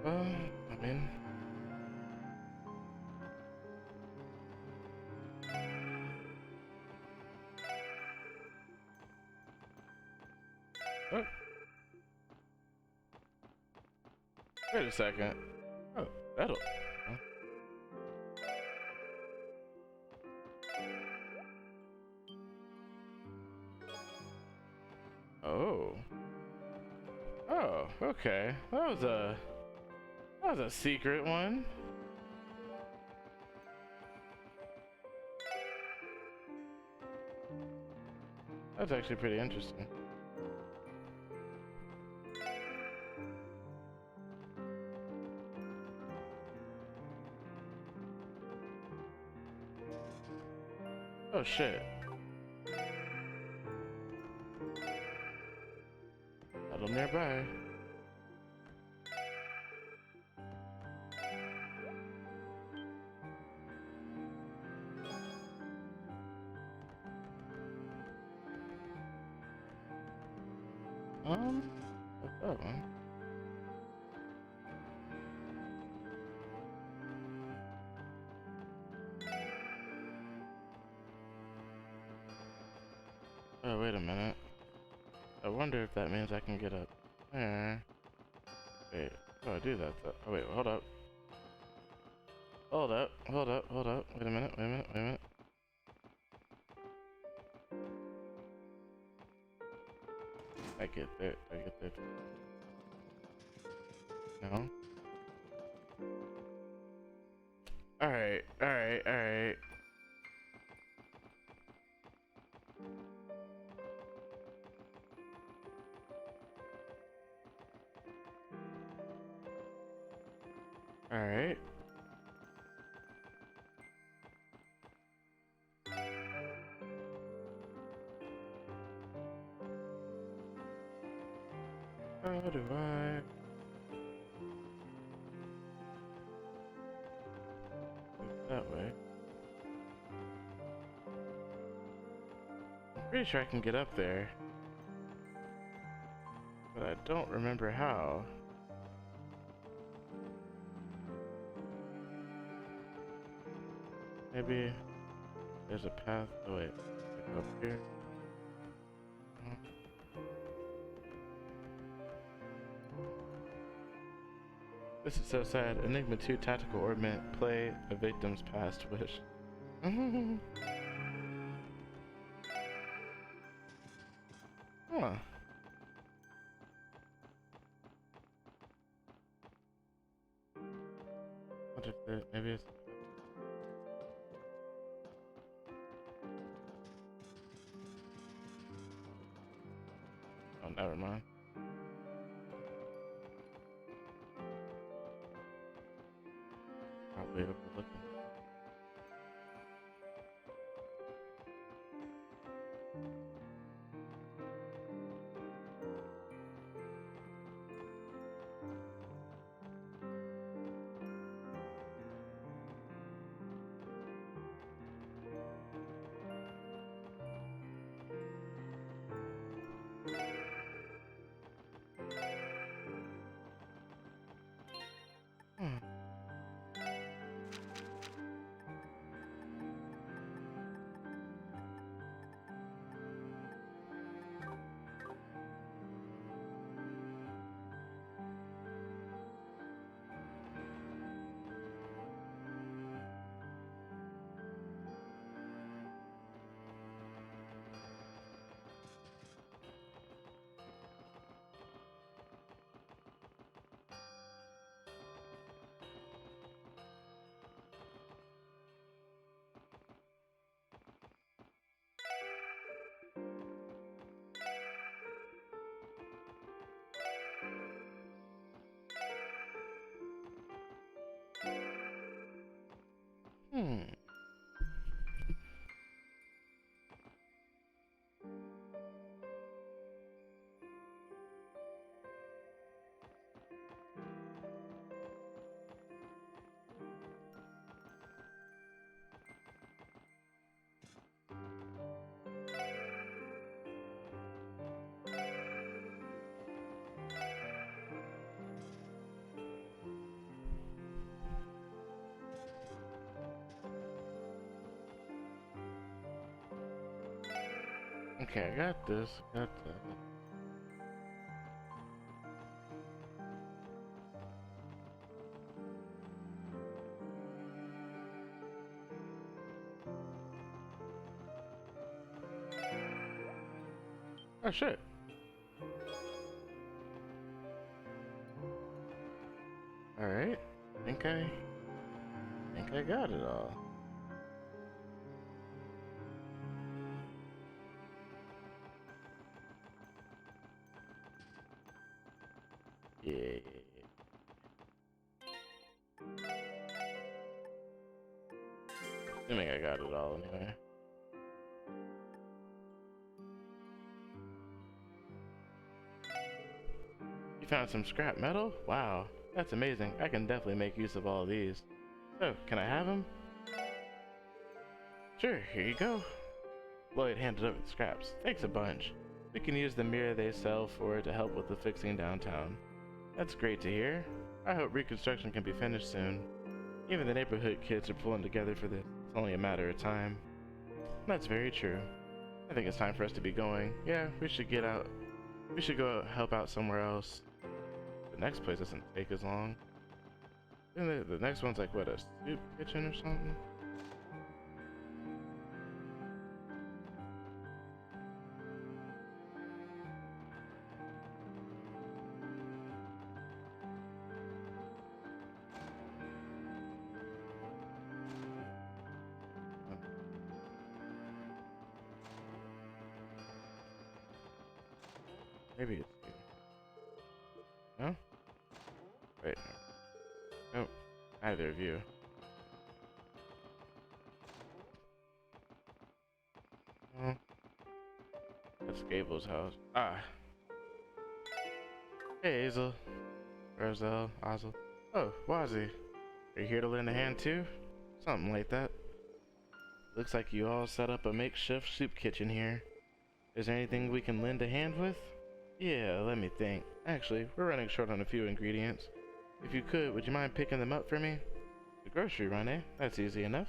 Well, I mean, oh, wait a second. Oh, that'll. Huh? Oh. Oh, okay. That was a secret one. That's actually pretty interesting. Oh shit. Battle nearby. What's that one? Oh, wait a minute. I wonder if that means I can get up there. Wait, how do I do that though? Oh wait, hold up. Hold up, hold up, hold up. Wait a minute, wait a minute, wait a minute. get there? Did I get there? No? Alright, alright, alright. Alright. How do I go that way? I'm pretty sure I can get up there, but I don't remember how. Maybe there's a path. Oh wait, like up here. This is so sad. Enigma 2 Tactical Ornament. Play a victim's past wish. Huh. What if maybe it's... Oh, never mind. Probably overlooking. Hmm. Hmm. Okay, I got this. Got that. Oh shit. Alright. Think I got it all. Yeah. Assuming I got it all anyway. You found some scrap metal? Wow, that's amazing. I can definitely make use of all of these. So, can I have them? Sure, here you go. Lloyd handed over the scraps. Thanks a bunch. We can use the mirror they sell for to help with the fixing downtown. That's great to hear. I hope reconstruction can be finished soon. Even the neighborhood kids are pulling together for this. It's only a matter of time. That's very true. I think it's time for us to be going. Yeah, we should get out. We should go help out somewhere else. The next place doesn't take as long. And the next one's like, what, a soup kitchen or something? Maybe it's you. No? Wait. Nope. Neither of you. Oh. That's Gable's house. Ah. Hey, Hazel. Roselle. Ozel. Oh, Wazzy. Are you here to lend a hand too? Something like that. Looks like you all set up a makeshift soup kitchen here. Is there anything we can lend a hand with? Yeah, let me think. Actually, we're running short on a few ingredients. If you could, would you mind picking them up for me? The grocery run, eh? That's easy enough.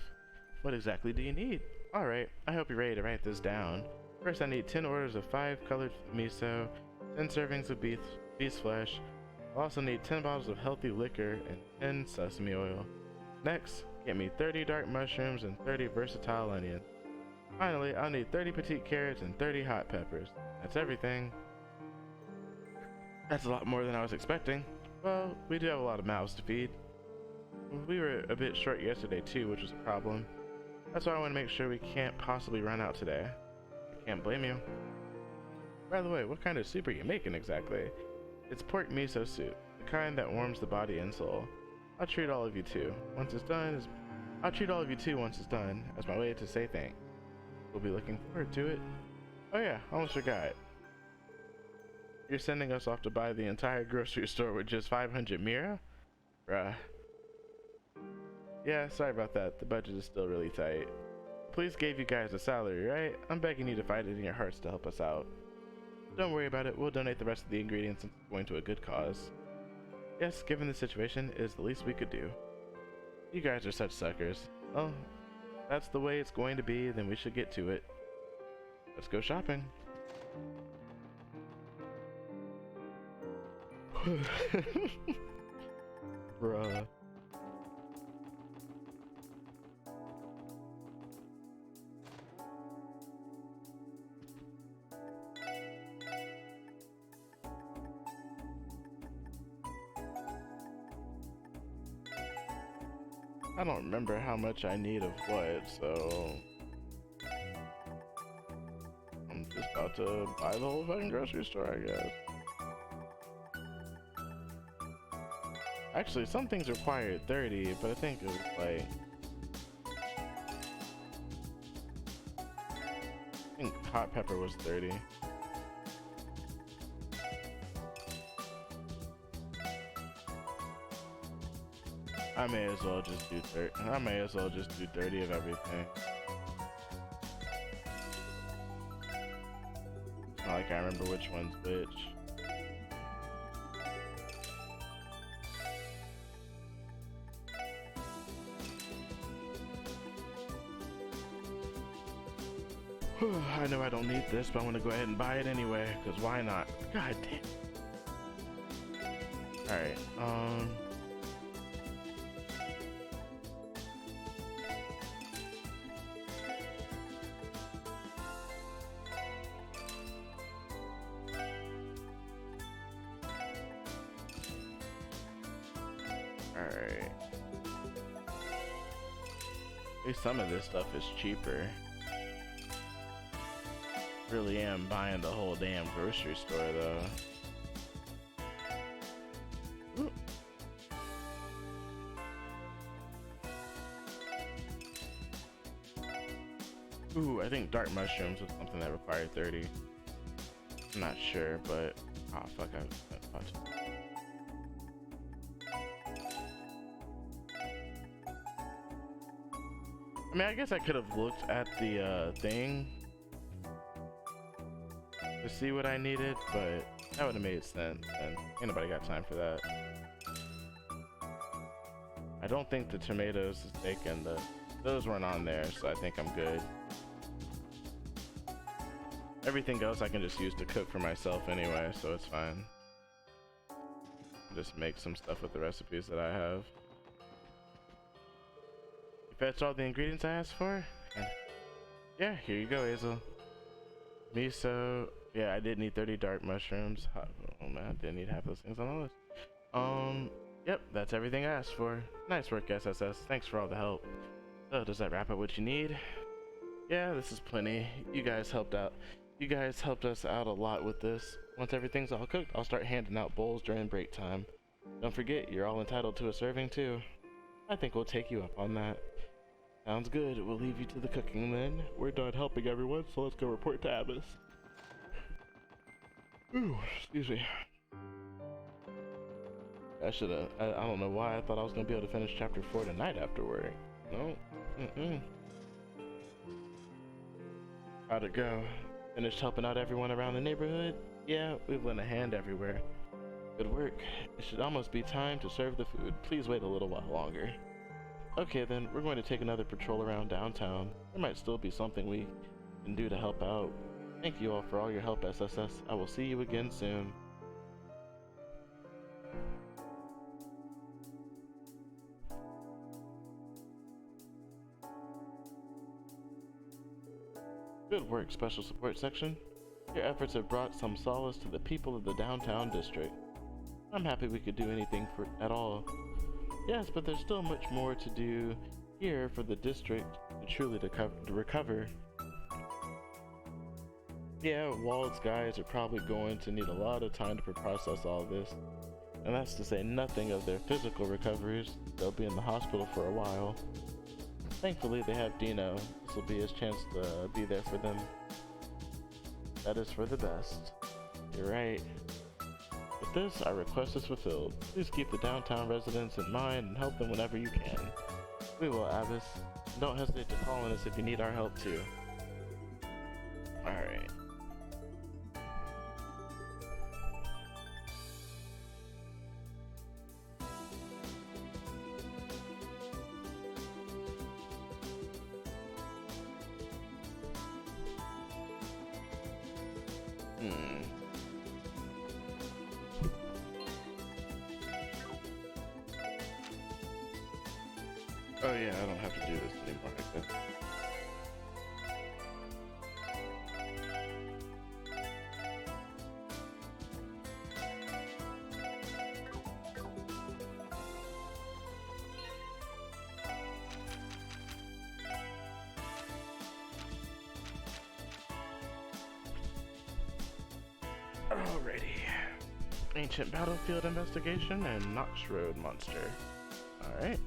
What exactly do you need? Alright, I hope you're ready to write this down. First, I need 10 orders of 5 colored miso, 10 servings of beef's flesh. I'll also need 10 bottles of healthy liquor and 10 sesame oil. Next, get me 30 dark mushrooms and 30 versatile onions. Finally, I'll need 30 petite carrots and 30 hot peppers. That's everything. That's a lot more than I was expecting. Well, we do have a lot of mouths to feed. We were a bit short yesterday too, which was a problem. That's why I want to make sure we can't possibly run out today. I can't blame you. By the way, what kind of soup are you making exactly? It's pork miso soup, the kind that warms the body and soul. I'll treat all of you too once it's done, as my way to say thanks. We'll be looking forward to it. Oh yeah, almost forgot. You're sending us off to buy the entire grocery store with just 500 mira? Bruh. Yeah, sorry about that. The budget is still really tight. Police gave you guys a salary, right? I'm begging you to find it in your hearts to help us out. Don't worry about it. We'll donate the rest of the ingredients since it's going to a good cause. Yes, given the situation, it is the least we could do. You guys are such suckers. Oh, that's the way it's going to be, then we should get to it. Let's go shopping. Bruh. I don't remember how much I need of what, so I'm just about to buy the whole fucking grocery store, I guess. Actually, some things required 30, but I think it was like, I think hot pepper was 30. I may as well just do 30. I may as well just do 30 of everything. Not like I remember which one's which. I know I don't need this, but I want to go ahead and buy it anyway, because why not? God damn. Alright, Alright. At least some of this stuff is cheaper. Really am buying the whole damn grocery store though. Ooh, I think dark mushrooms was something that required 30. I'm not sure, but oh fuck, I mean, I guess I could have looked at the thing to see what I needed, but that would have made sense, and ain't nobody got time for that. I don't think the tomatoes, the steak, and those weren't on there, so I think I'm good. Everything else I can just use to cook for myself anyway, so it's fine. Just make some stuff with the recipes that I have. You fetched all the ingredients I asked for? And yeah, here you go, Hazel. Miso. Yeah, I did need 30 dark mushrooms. Oh man, I didn't need half those things on the list. Yep, that's everything I asked for. Nice work, SSS. Thanks for all the help. So, does that wrap up what you need? Yeah, this is plenty. You guys helped out. You guys helped us out a lot with this. Once everything's all cooked, I'll start handing out bowls during break time. Don't forget, you're all entitled to a serving too. I think we'll take you up on that. Sounds good. We'll leave you to the cooking then. We're done helping everyone, so let's go report to Abbas. Ooh, excuse me. I should've, I don't know why I thought I was gonna be able to finish chapter 4 tonight after work. No. How'd it go? Finished helping out everyone around the neighborhood? Yeah, we've lent a hand everywhere. Good work. It should almost be time to serve the food. Please wait a little while longer. Okay then, we're going to take another patrol around downtown. There might still be something we can do to help out. Thank you all for all your help, SSS. I will see you again soon. Good work, Special Support Section. Your efforts have brought some solace to the people of the downtown district. I'm happy we could do anything at all. Yes, but there's still much more to do here for the district to truly recover. Yeah, Wald's guys are probably going to need a lot of time to process all this. And that's to say nothing of their physical recoveries. They'll be in the hospital for a while. Thankfully, they have Dino. This will be his chance to be there for them. That is for the best. You're right. With this, our request is fulfilled. Please keep the downtown residents in mind and help them whenever you can. We will, Abbas. Don't hesitate to call on us if you need our help too. Alright. Oh yeah, I don't have to do this anymore, I guess. Alrighty. Ancient battlefield investigation and Knox Road monster. Alright.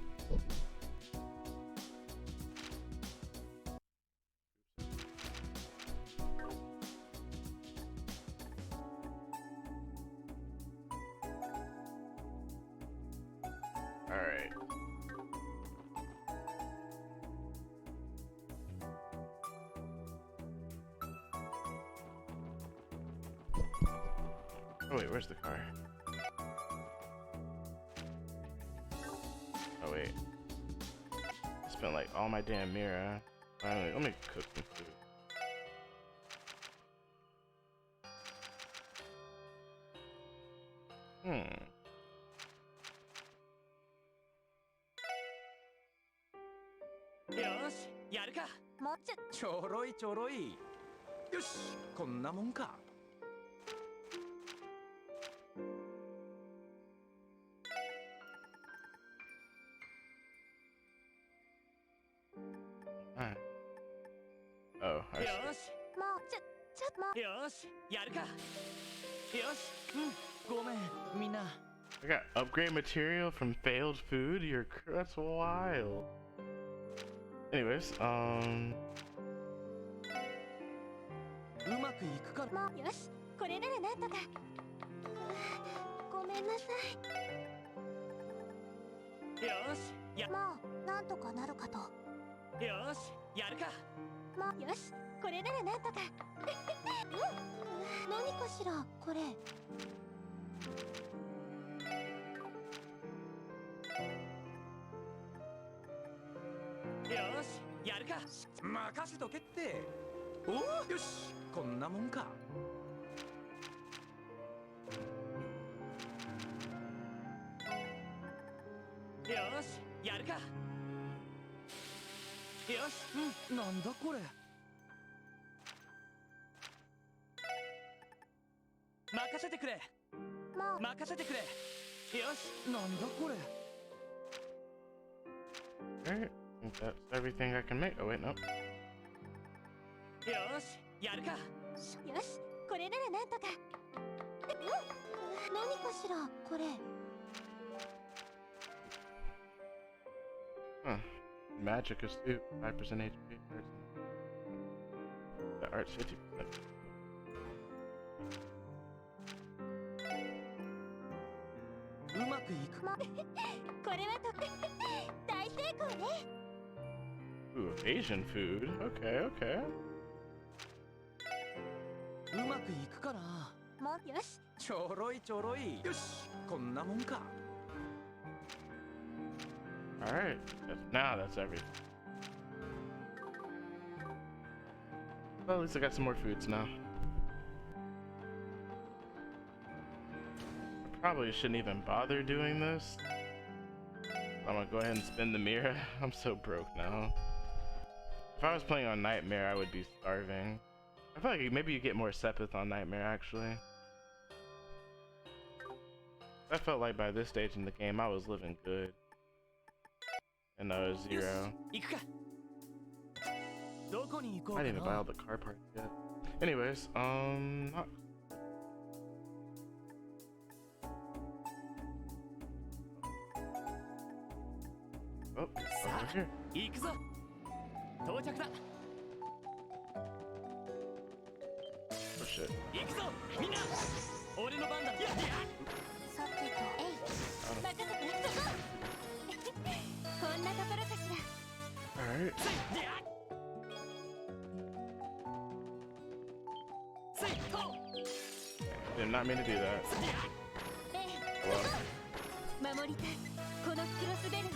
Alright. Oh wait, where's the car? Oh wait. I spent like all my damn mirror. Finally, let me cook some food.よし、やるか。もうちょろいちょろい。よし、こんなもんか。Oh, I see. よし、もうよし、やるか。よし、ごめん、みんな。I got upgrade material from failed food? That's wild. Anyways, うまくいくかな。よし、これならなんとか。ごめんなさい。よし、もうなんとかなるかと。よし、やるか。もうよし、これならなんとか。何かしらこれ。よし、やるか。任せとけって。おお、よし、こんなもんか。よし、やるか。よし、なんだこれ。任せてくれ。任せてくれ。よし、なんだこれ。alright. I think that's everything I can make. Oh wait, nope. よし、やるか。よし、これならなんとか。何かしら、これ。Huh. Magic astute, 5% HP. The art's 50%. うまくいく。これは大成功ね。Ooh, Asian food. Okay, okay. うまくいくかな。よし。ちょろいちょろい。よし、こんなもんか。Alright. Now that's everything. Well, at least I got some more foods now. I probably shouldn't even bother doing this. I'm gonna go ahead and spin the mirror. I'm so broke now. If I was playing on Nightmare, I would be starving. I feel like maybe you get more Sepith on Nightmare, actually. I felt like by this stage in the game, I was living good. And I was 0. 行くか。どこに行こう I か didn't even buy な all。the car parts yet. Anyways, oh, over さあ here. 行くぞ。到着だ。 Oh shit. 行くぞみんな。俺の番だ。やっさてと、えい。任せて、そこ。こんなところかしら。Alright. せいと。 Did not mean to do that. えい、 Well, 守りたい。このクロスベルを。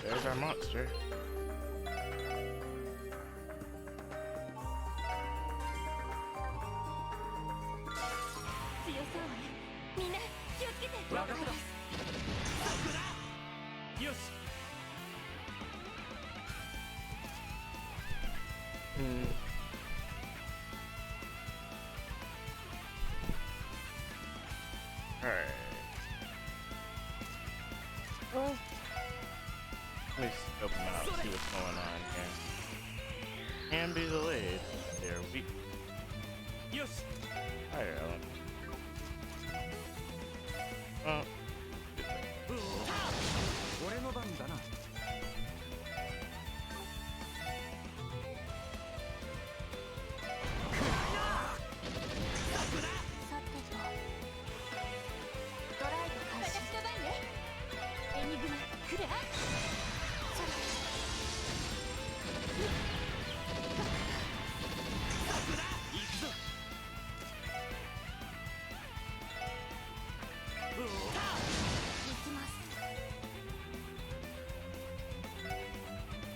there's our monster. 強そうね。みんな気をつけて。わかった。よし。 Alright. Well, let me scope them out, see what's going on here. Can be delayed. They're weak. よし。 Fire element. Oh. 俺の番だな。 さてと。ドライブ開始。私の番ね。エニグマ、クラ。それ。 行くぞ。 行きます。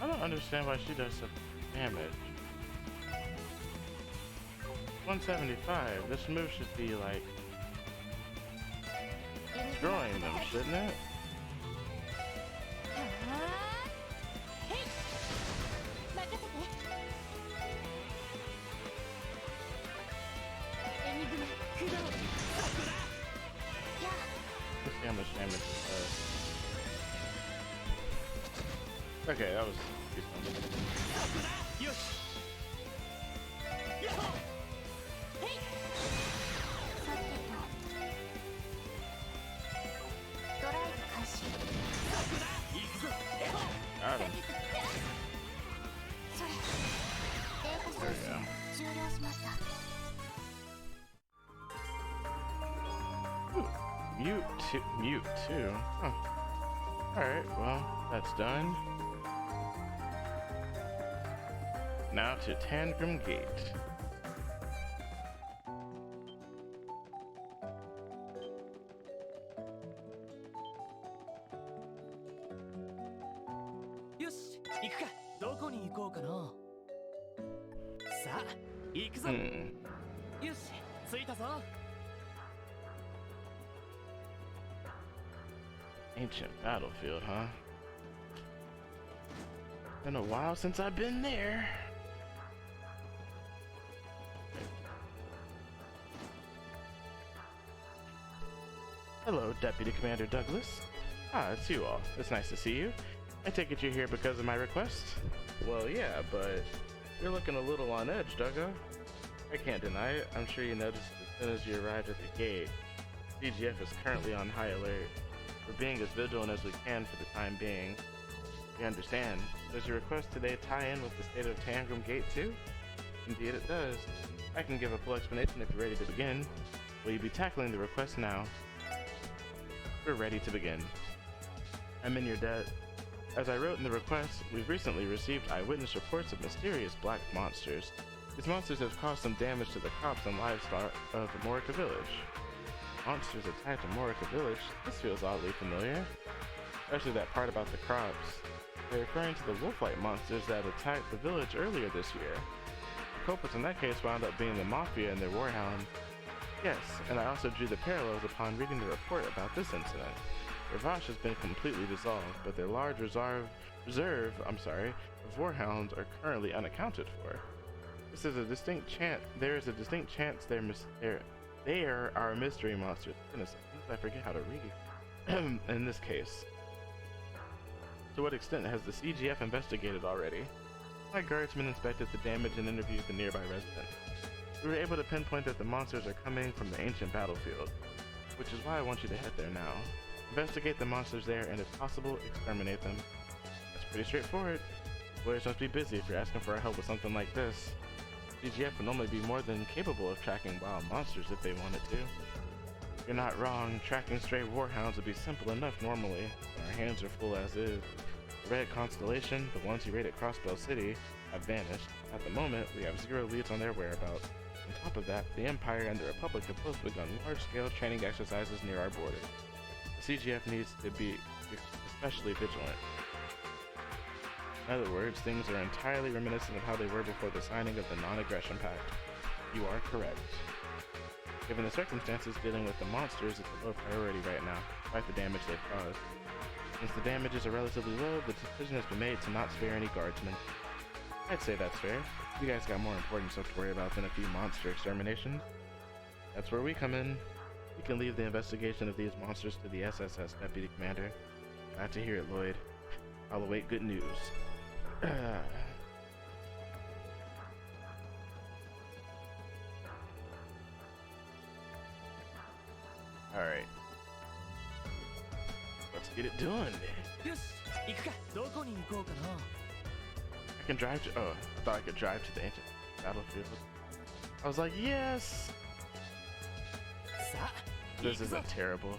I don't understand why she does such damage. 175. This move should be like destroying them, shouldn't it? はあ。へい。任せて。エニグマ、駆動。やあ。 Let's see how much damage it does. Okay, that was decent. よし。やっほ。 へい。さてと。ドライブ開始。行くぞ。やっほ。 Got him. それ。データ There 送 we 信 go. 終了しました。 Mute too. Huh. Alright, well, that's done. Now to Tangram Gate. よし。行くか。どこに行こうかな。さあ、行くぞ。 Hmm. よし。着いたぞ。 Ancient battlefield, huh? Been a while since I've been there. Hello, Deputy Commander Douglas. Ah, it's you all. It's nice to see you. I take it you're here because of my request? Well, yeah, but you're looking a little on edge, Duggo. I can't deny it. I'm sure you noticed as soon as you arrived at the gate. CGF is currently on high alert. We're being as vigilant as we can for the time being. You understand. Does your request today tie in with the state of Tangram Gate too? Indeed it does. I can give a full explanation if you're ready to begin. Will you be tackling the request now? We're ready to begin. I'm in your debt. As I wrote in the request, we've recently received eyewitness reports of mysterious black monsters. These monsters have caused some damage to the crops and livestock of Morica Village. Monsters attacked Morica Village? This feels oddly familiar. Especially that part about the crops. They're referring to the wolf-like monsters that attacked the village earlier this year. The culprits in that case wound up being the Mafia and their warhound. Yes, and I also drew the parallels upon reading the report about this incident. Ravash has been completely dissolved, but their large reserve of warhounds are currently unaccounted for. There is a distinct chance they are our mystery monsters. Goodness, I forget how to read. In this case. To what extent has the CGF investigated already? My guardsmen inspected the damage and interviewed the nearby residents. We were able to pinpoint that the monsters are coming from the ancient battlefield, which is why I want you to head there now. Investigate the monsters there and, if possible, exterminate them. That's pretty straightforward. Lawyers must be busy if you're asking for our help with something like this. CGF would normally be more than capable of tracking wild monsters if they wanted to. You're not wrong. Tracking stray warhounds would be simple enough normally. Our hands are full as is. The Red Constellation, the ones you raided Crossbell City, have vanished. At the moment, we have 0 leads on their whereabouts. On top of that, the Empire and the Republic have both begun large-scale training exercises near our border. The CGF needs to be especially vigilant. In other words, things are entirely reminiscent of how they were before the signing of the Non-Aggression Pact. You are correct. Given the circumstances, dealing with the monsters is a low priority right now, despite the damage they've caused. Since the damages are relatively low, the decision has been made to not spare any guardsmen. I'd say that's fair. You guys got more important stuff to worry about than a few monster exterminations. That's where we come in. We can leave the investigation of these monsters to the SSS Deputy Commander. Glad to hear it, Lloyd. I'll await good news. Alright. Let's get it done. I can drive to. Oh, I thought I could drive to the ancient battlefield. I was like, yes! This isn't terrible.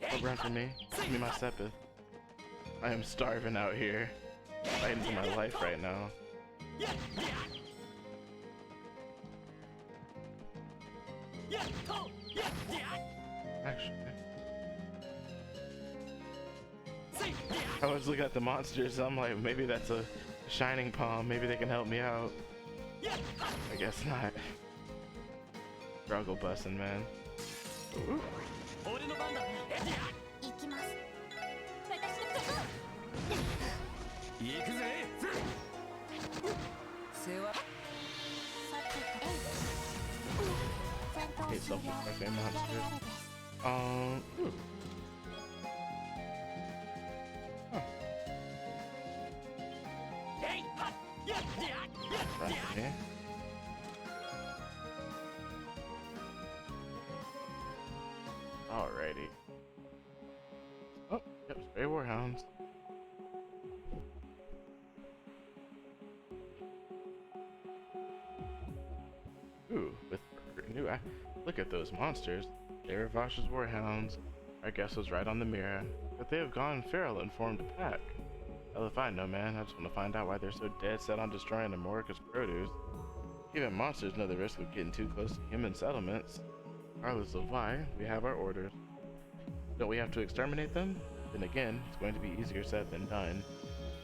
Don't run from me. Give me my Sepith. I am starving out here. Fighting for my life right now. Actually, I was looking at the monsters. I'm like, maybe that's a shining palm. Maybe they can help me out. I guess not. Struggle busting, man. Ooh. Hate self-destructing monsters. Ooh. Huh. Right here. Alrighty. Oh, yep, stray warhounds. Ooh, with new look at those monsters. They were Vash's warhounds. Our guess was right on the mirror, but they have gone feral and formed a pack. Hell if I know, man. I just want to find out why they're so dead set on destroying Amorica's produce. Even monsters know the risk of getting too close to human settlements. Regardless of why, we have our orders. Don't we have to exterminate them? Then again, it's going to be easier said than done.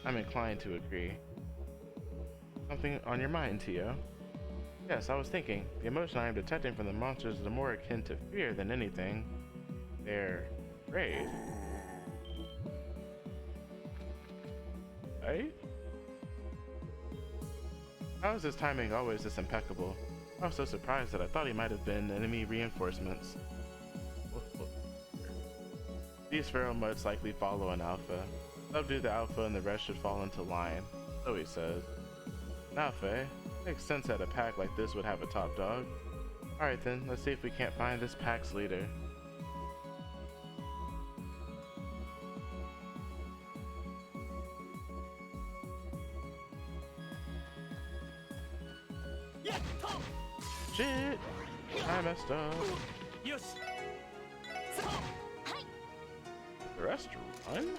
I'm inclined to agree. Something on your mind, Tio? Yes, I was thinking. The emotion I am detecting from the monsters is more akin to fear than anything. They're afraid. Right? How is his timing always this impeccable? I was so surprised that I thought he might have been enemy reinforcements. These feral muds likely follow an alpha. Subdue the alpha and the rest should fall into line. So he says. An alpha, eh? Makes sense that a pack like this would have a top dog. Alright then, let's see if we can't find this pack's leader. Shit! I messed up. The rest run?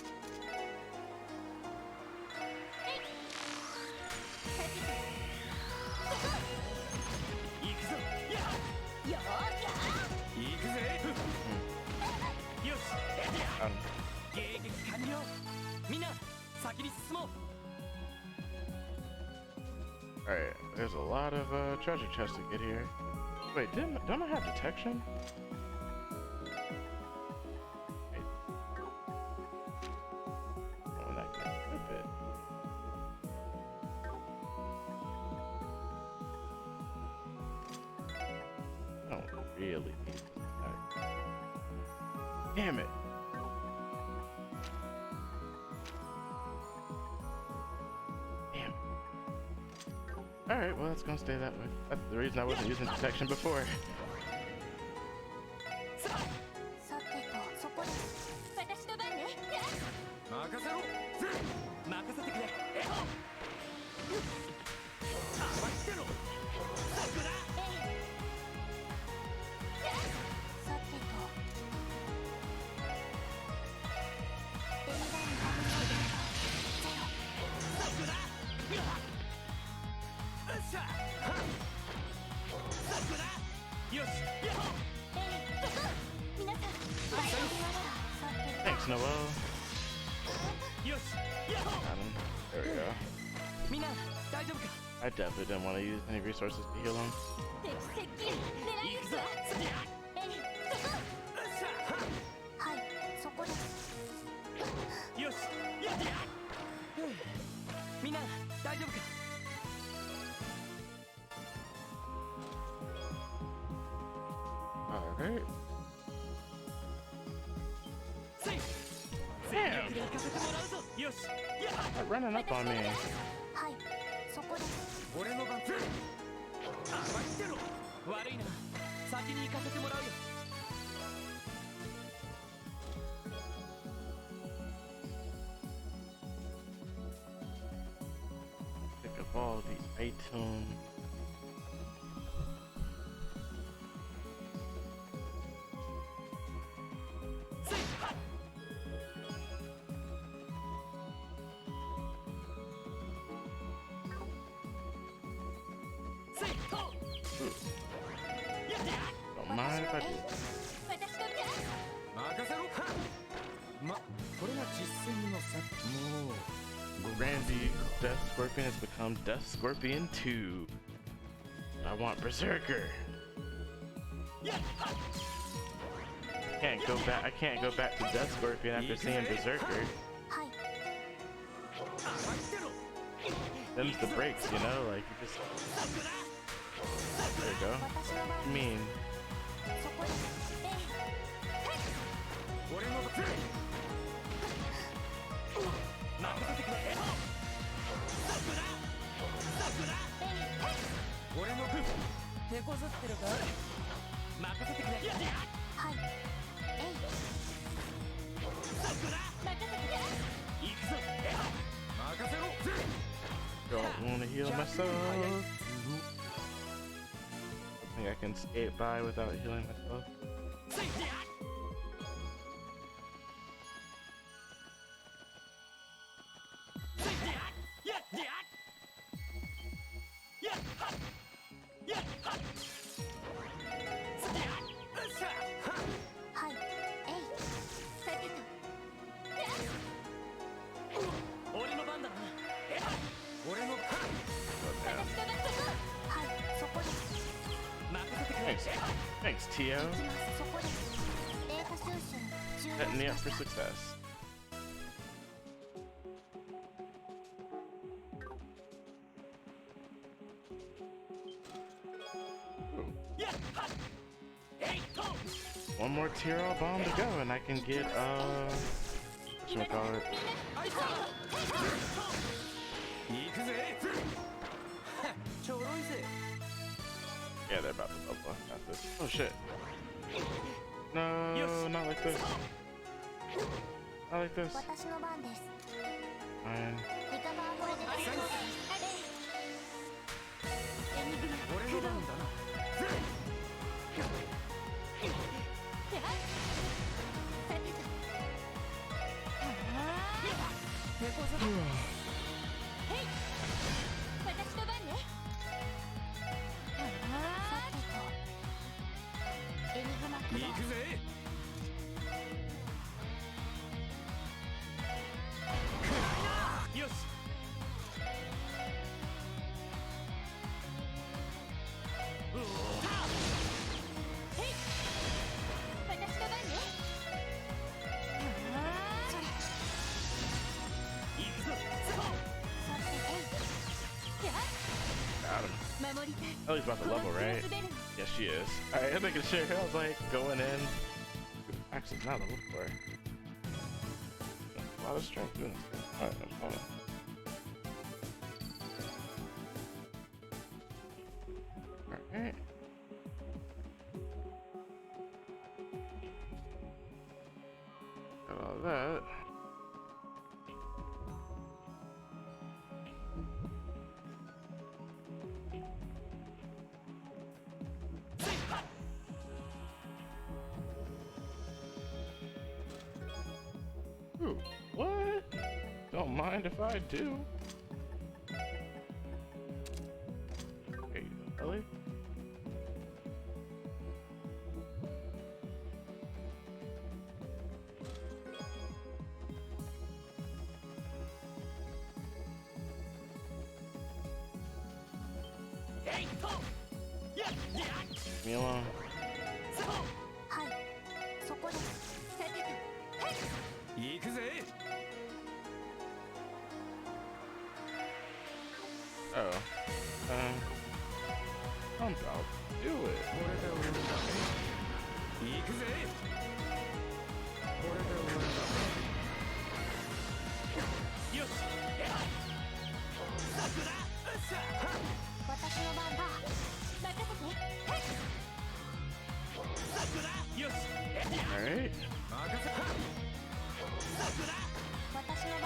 Alright, there's a lot of treasure chests to get here. Wait, don't I have detection? Wait. Oh, and I can equip it. I don't really need that. Damn it! Alright, well, it's gonna stay that way. That's the reason I wasn't using detection before. Thanks, Noel. Got him. There we go. I definitely didn't want to use any resources to heal him. Alright. Damn! They're running up on me. Pick up all the items. Don't mind if I do. Randy, Death Scorpion has become Death Scorpion 2. I want Berserker. I can't go back to Death Scorpion after seeing Berserker. Them's the breaks, you know, like you just. There you go. What do you mean? Don't want to heal myself. I think I can skate by without healing myself. Thanks, Tio. 行きますそこですデータ収集中 Setting me 断 up し for ました success. One more tier all bomb to go, and I can get whatchamacallit. Yeah, they're about to level up at this. Oh shit. No, not like this. Not like this. 私の番です Fine. リカバーこれで大丈夫ですエニグマ俺の番だな。さてと猫背へい私の番ねさてとエニグマ駆動行くぜ。よし。私の番ねそれ行くぞ。さてや Got him. 守りたい Oh, he's about to level, right? Yes, she is. Alright, I'm making sure. I was like going in. Actually, not level 4. A lot of strength doing this. Alright, I'm coming. Alright. Got all that. Ooh, what? Don't mind if I do. Okay, Ellie. Leave me alone. はいそこですさてと行くぜ。 Oh. I'm about to do it. これで終わりだ。行くぜ。これで終わりだ。よし。さくら。私の番だ任せてさくら。よし。 Alright. 任せ。さくら。私の番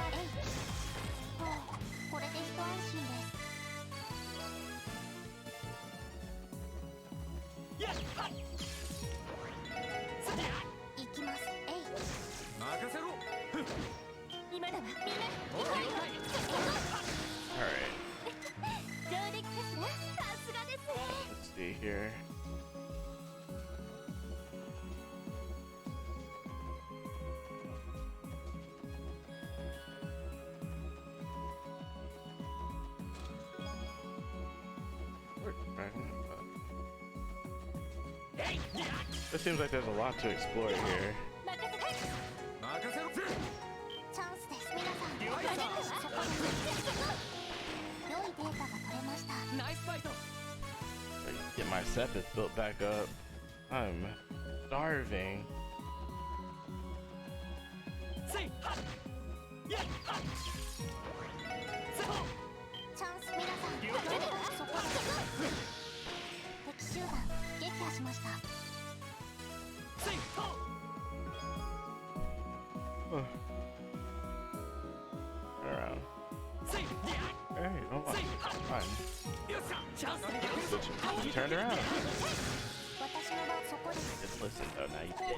ほうこれで一安心ですやっはっ。行きますえい任せろ。今だわみんなおい了解。 Alright. 上出来かしらさすがですね Let's see here. It seems like there's a lot to explore here. 任せて任せろ。チャンスです皆さん了解だ。そこに良いデータが取れましたナイスファイト。 Get my sepith built back up. I'm starving. せいはっ。やっはっ。そう。チャンス皆さん了解だ。そこです敵集団撃破しましたせいと。 Around. せい。 Hey, hold on. Fine. よっしゃ。チャンス。 You turned around. 私の番そこです Just listen though, now you こう did.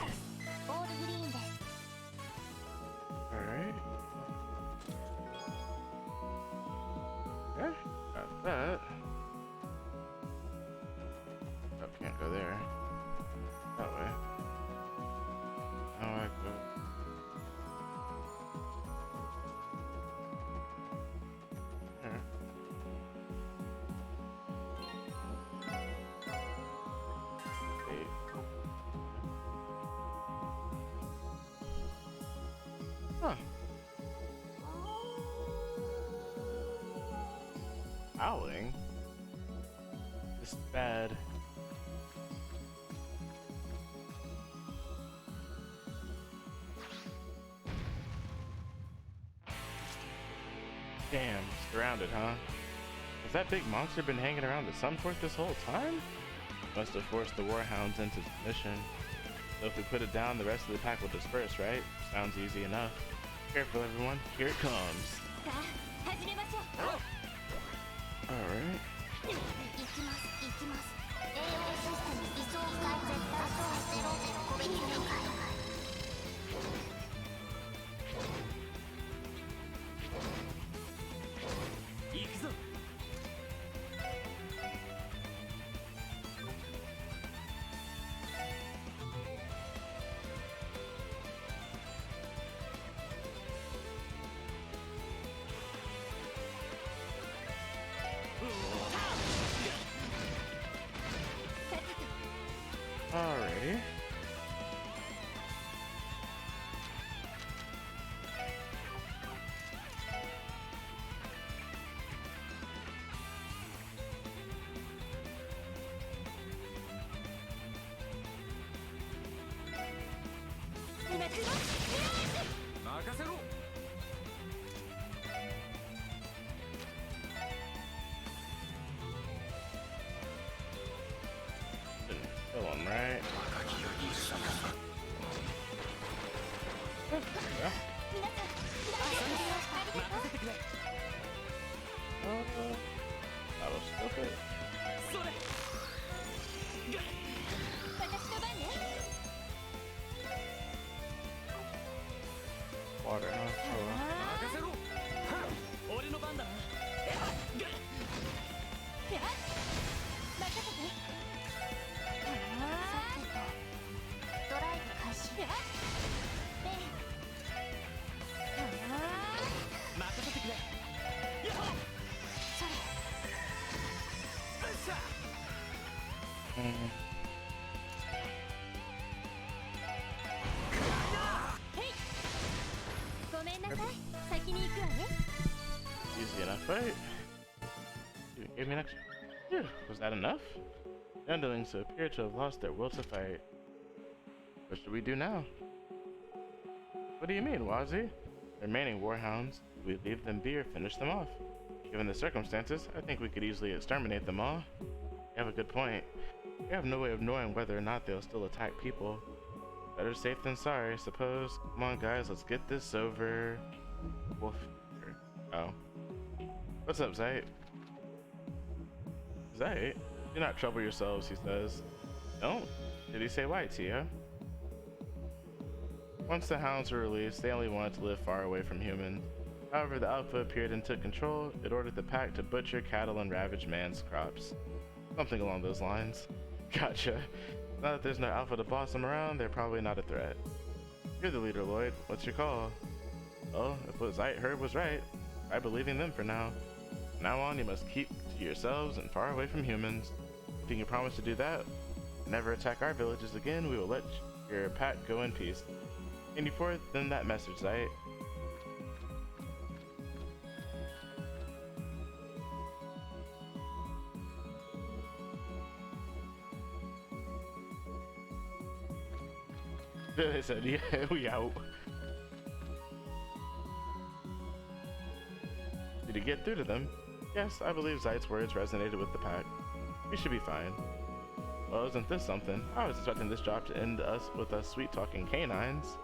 オールグリーンです Alright. Okay, got that. Oh, can't go there. That way. How do I go? There. Howling? This is bad. Damn, surrounded, huh? Has that big monster been hanging around the Sunfork this whole time? Must have forced the Warhounds into submission. So if we put it down, the rest of the pack will disperse, right? Sounds easy enough. Careful, everyone. Here it comes. Alright. Alrighty. Didn't kill him, right? Yeah. That'll stop it. Water, huh? Oh, well. Easy enough, right? You gave me an extra. Phew, was that enough? The underlings appear to have lost their will to fight. What should we do now? What do you mean, Wazi? The remaining warhounds, we leave them be or finish them off. Given the circumstances, I think we could easily exterminate them all. You have a good point. We have no way of knowing whether or not they'll still attack people. Better safe than sorry, I suppose. Come on, guys, let's get this over. Wolf. Oh. What's up, Zayt? Zayt? Do not trouble yourselves, he says. Don't? Did he say why, Tia? Once the hounds were released, they only wanted to live far away from humans. However, the Alpha appeared and took control. It ordered the pack to butcher cattle and ravage man's crops. Something along those lines. Gotcha. Now that there's no Alpha to boss them around, they're probably not a threat. You're the leader, Lloyd. What's your call? Well, if what Zayt heard was right, try believing them for now. From now on, you must keep to yourselves and far away from humans. If you can promise to do that, never attack our villages again, we will let your pack go in peace. Any forth than that message, Zayt. They said, yeah, we out. Did he get through to them? Yes, I believe Zayt's words resonated with the pack. We should be fine. Well, isn't this something? I was expecting this job to end with us sweet-talking canines.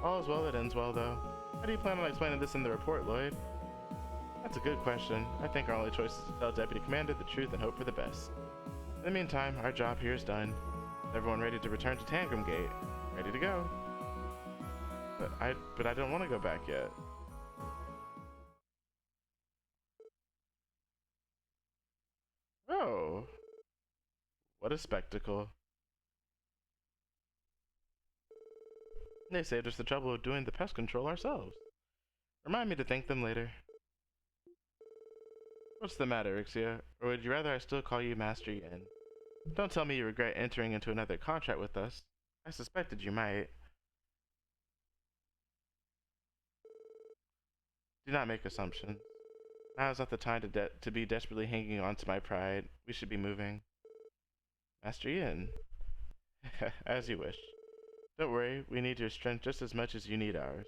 All is well that ends well, though. How do you plan on explaining this in the report, Lloyd? That's a good question. I think our only choice is to tell Deputy Commander the truth and hope for the best. In the meantime, our job here is done. Everyone ready to return to Tangram Gate. Ready to go. But I don't want to go back yet. Oh. What a spectacle. They saved us the trouble of doing the pest control ourselves. Remind me to thank them later. What's the matter, Ixia? Or would you rather I still call you Master Yin? Don't tell me you regret entering into another contract with us. I suspected you might. Do not make assumptions. Now's not the time to be desperately hanging on to my pride. We should be moving. Master Yin. As you wish. Don't worry, we need your strength just as much as you need ours.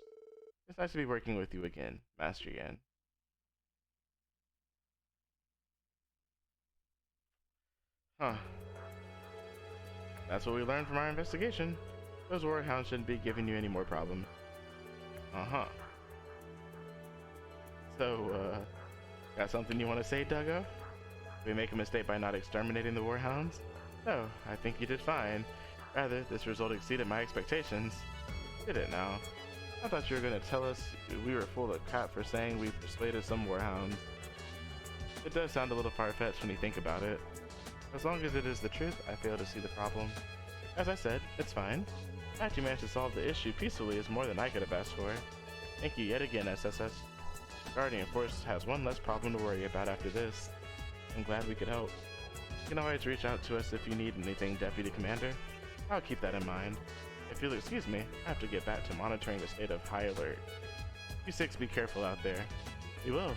It's nice to be working with you again, Master Yin. Huh. That's what we learned from our investigation. Those warhounds shouldn't be giving you any more problems. Uh-huh. So, got something you want to say, Duggo? Did we make a mistake by not exterminating the warhounds? No, I think you did fine. Rather, this result exceeded my expectations. Did it now? I thought you were going to tell us we were full of crap for saying we persuaded some warhounds. It does sound a little far-fetched when you think about it. As long as it is the truth, I fail to see the problem. As I said, it's fine. The fact you managed to solve the issue peacefully is more than I could have asked for. Thank you yet again, SSS. Guardian Force has one less problem to worry about after this. I'm glad we could help. You can always reach out to us if you need anything, Deputy Commander. I'll keep that in mind. If you'll excuse me, I have to get back to monitoring the state of high alert. You six be careful out there. We will.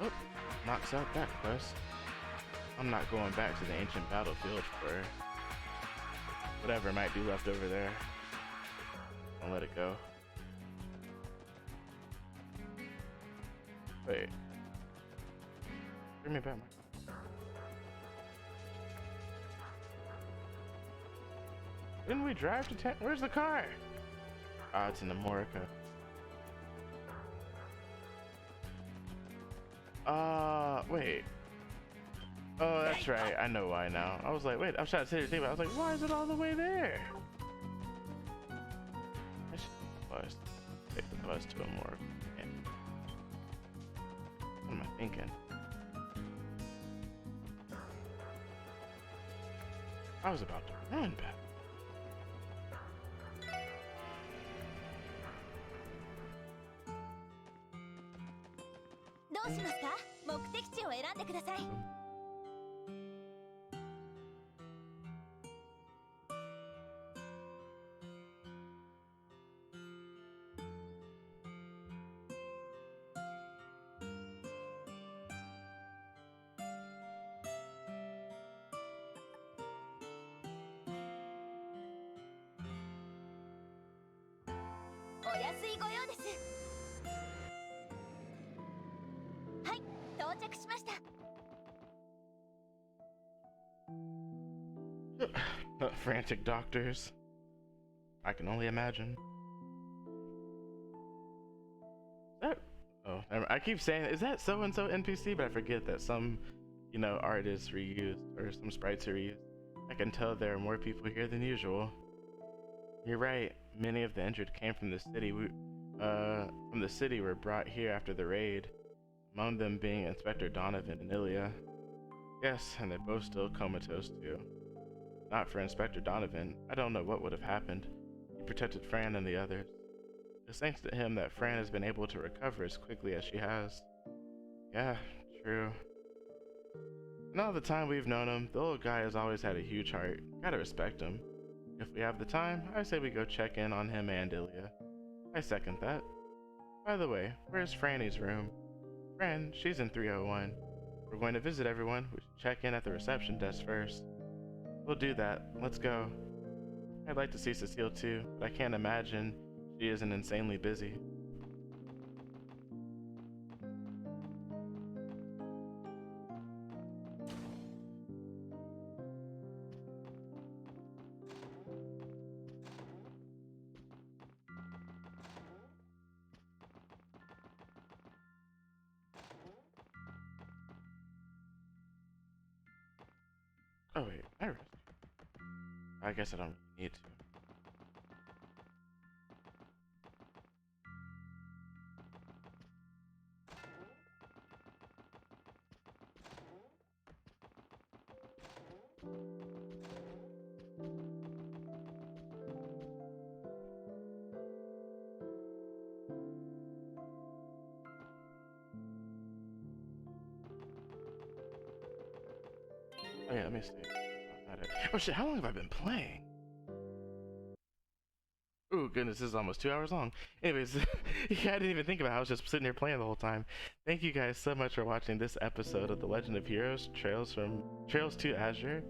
Oh, knocks out that quest. I'm not going back to the ancient battlefield for whatever might be left over there. I'll let it go. Wait. Bring me back my car. Didn't we drive to town? Where's the car? Ah, it's in Amorica. Wait. Oh, that's right. I know why now. I was like, wait, I was trying to say the thing, but I was like, why is it all the way there? I should take the bus to Amorica. Yeah. What am I thinking? I was about to run back. Frantic doctors. I can only imagine. That, oh, I keep saying, is that so-and-so NPC? But I forget that some, you know, art is reused, or some sprites are reused. I can tell there are more people here than usual. You're right. Many of the injured came from the city. From the city were brought here after the raid. Among them being Inspector Donovan and Ilya. Yes, and they're both still comatose too. Not for Inspector Donovan, I don't know what would have happened. He protected Fran and the others. It's thanks to him that Fran has been able to recover as quickly as she has. Yeah, true. In all the time we've known him, the old guy has always had a huge heart. Gotta respect him. If we have the time, I say we go check in on him and Ilya. I second that. By the way, where's Franny's room? Fran, she's in 301. We're going to visit everyone. We should check in at the reception desk first. We'll do that. Let's go. I'd like to see Cecile too, but I can't imagine she isn't insanely busy. Oh wait, I guess I don't need to. Oh yeah, let me see. Oh shit, how long have I been playing? Oh goodness, this is almost 2 hours long. Anyways, yeah, I didn't even think about it. I was just sitting there playing the whole time. Thank you guys so much for watching this episode of The Legend of Heroes, Trails to Azure.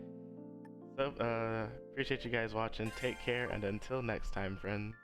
So, appreciate you guys watching. Take care, and until next time, friends.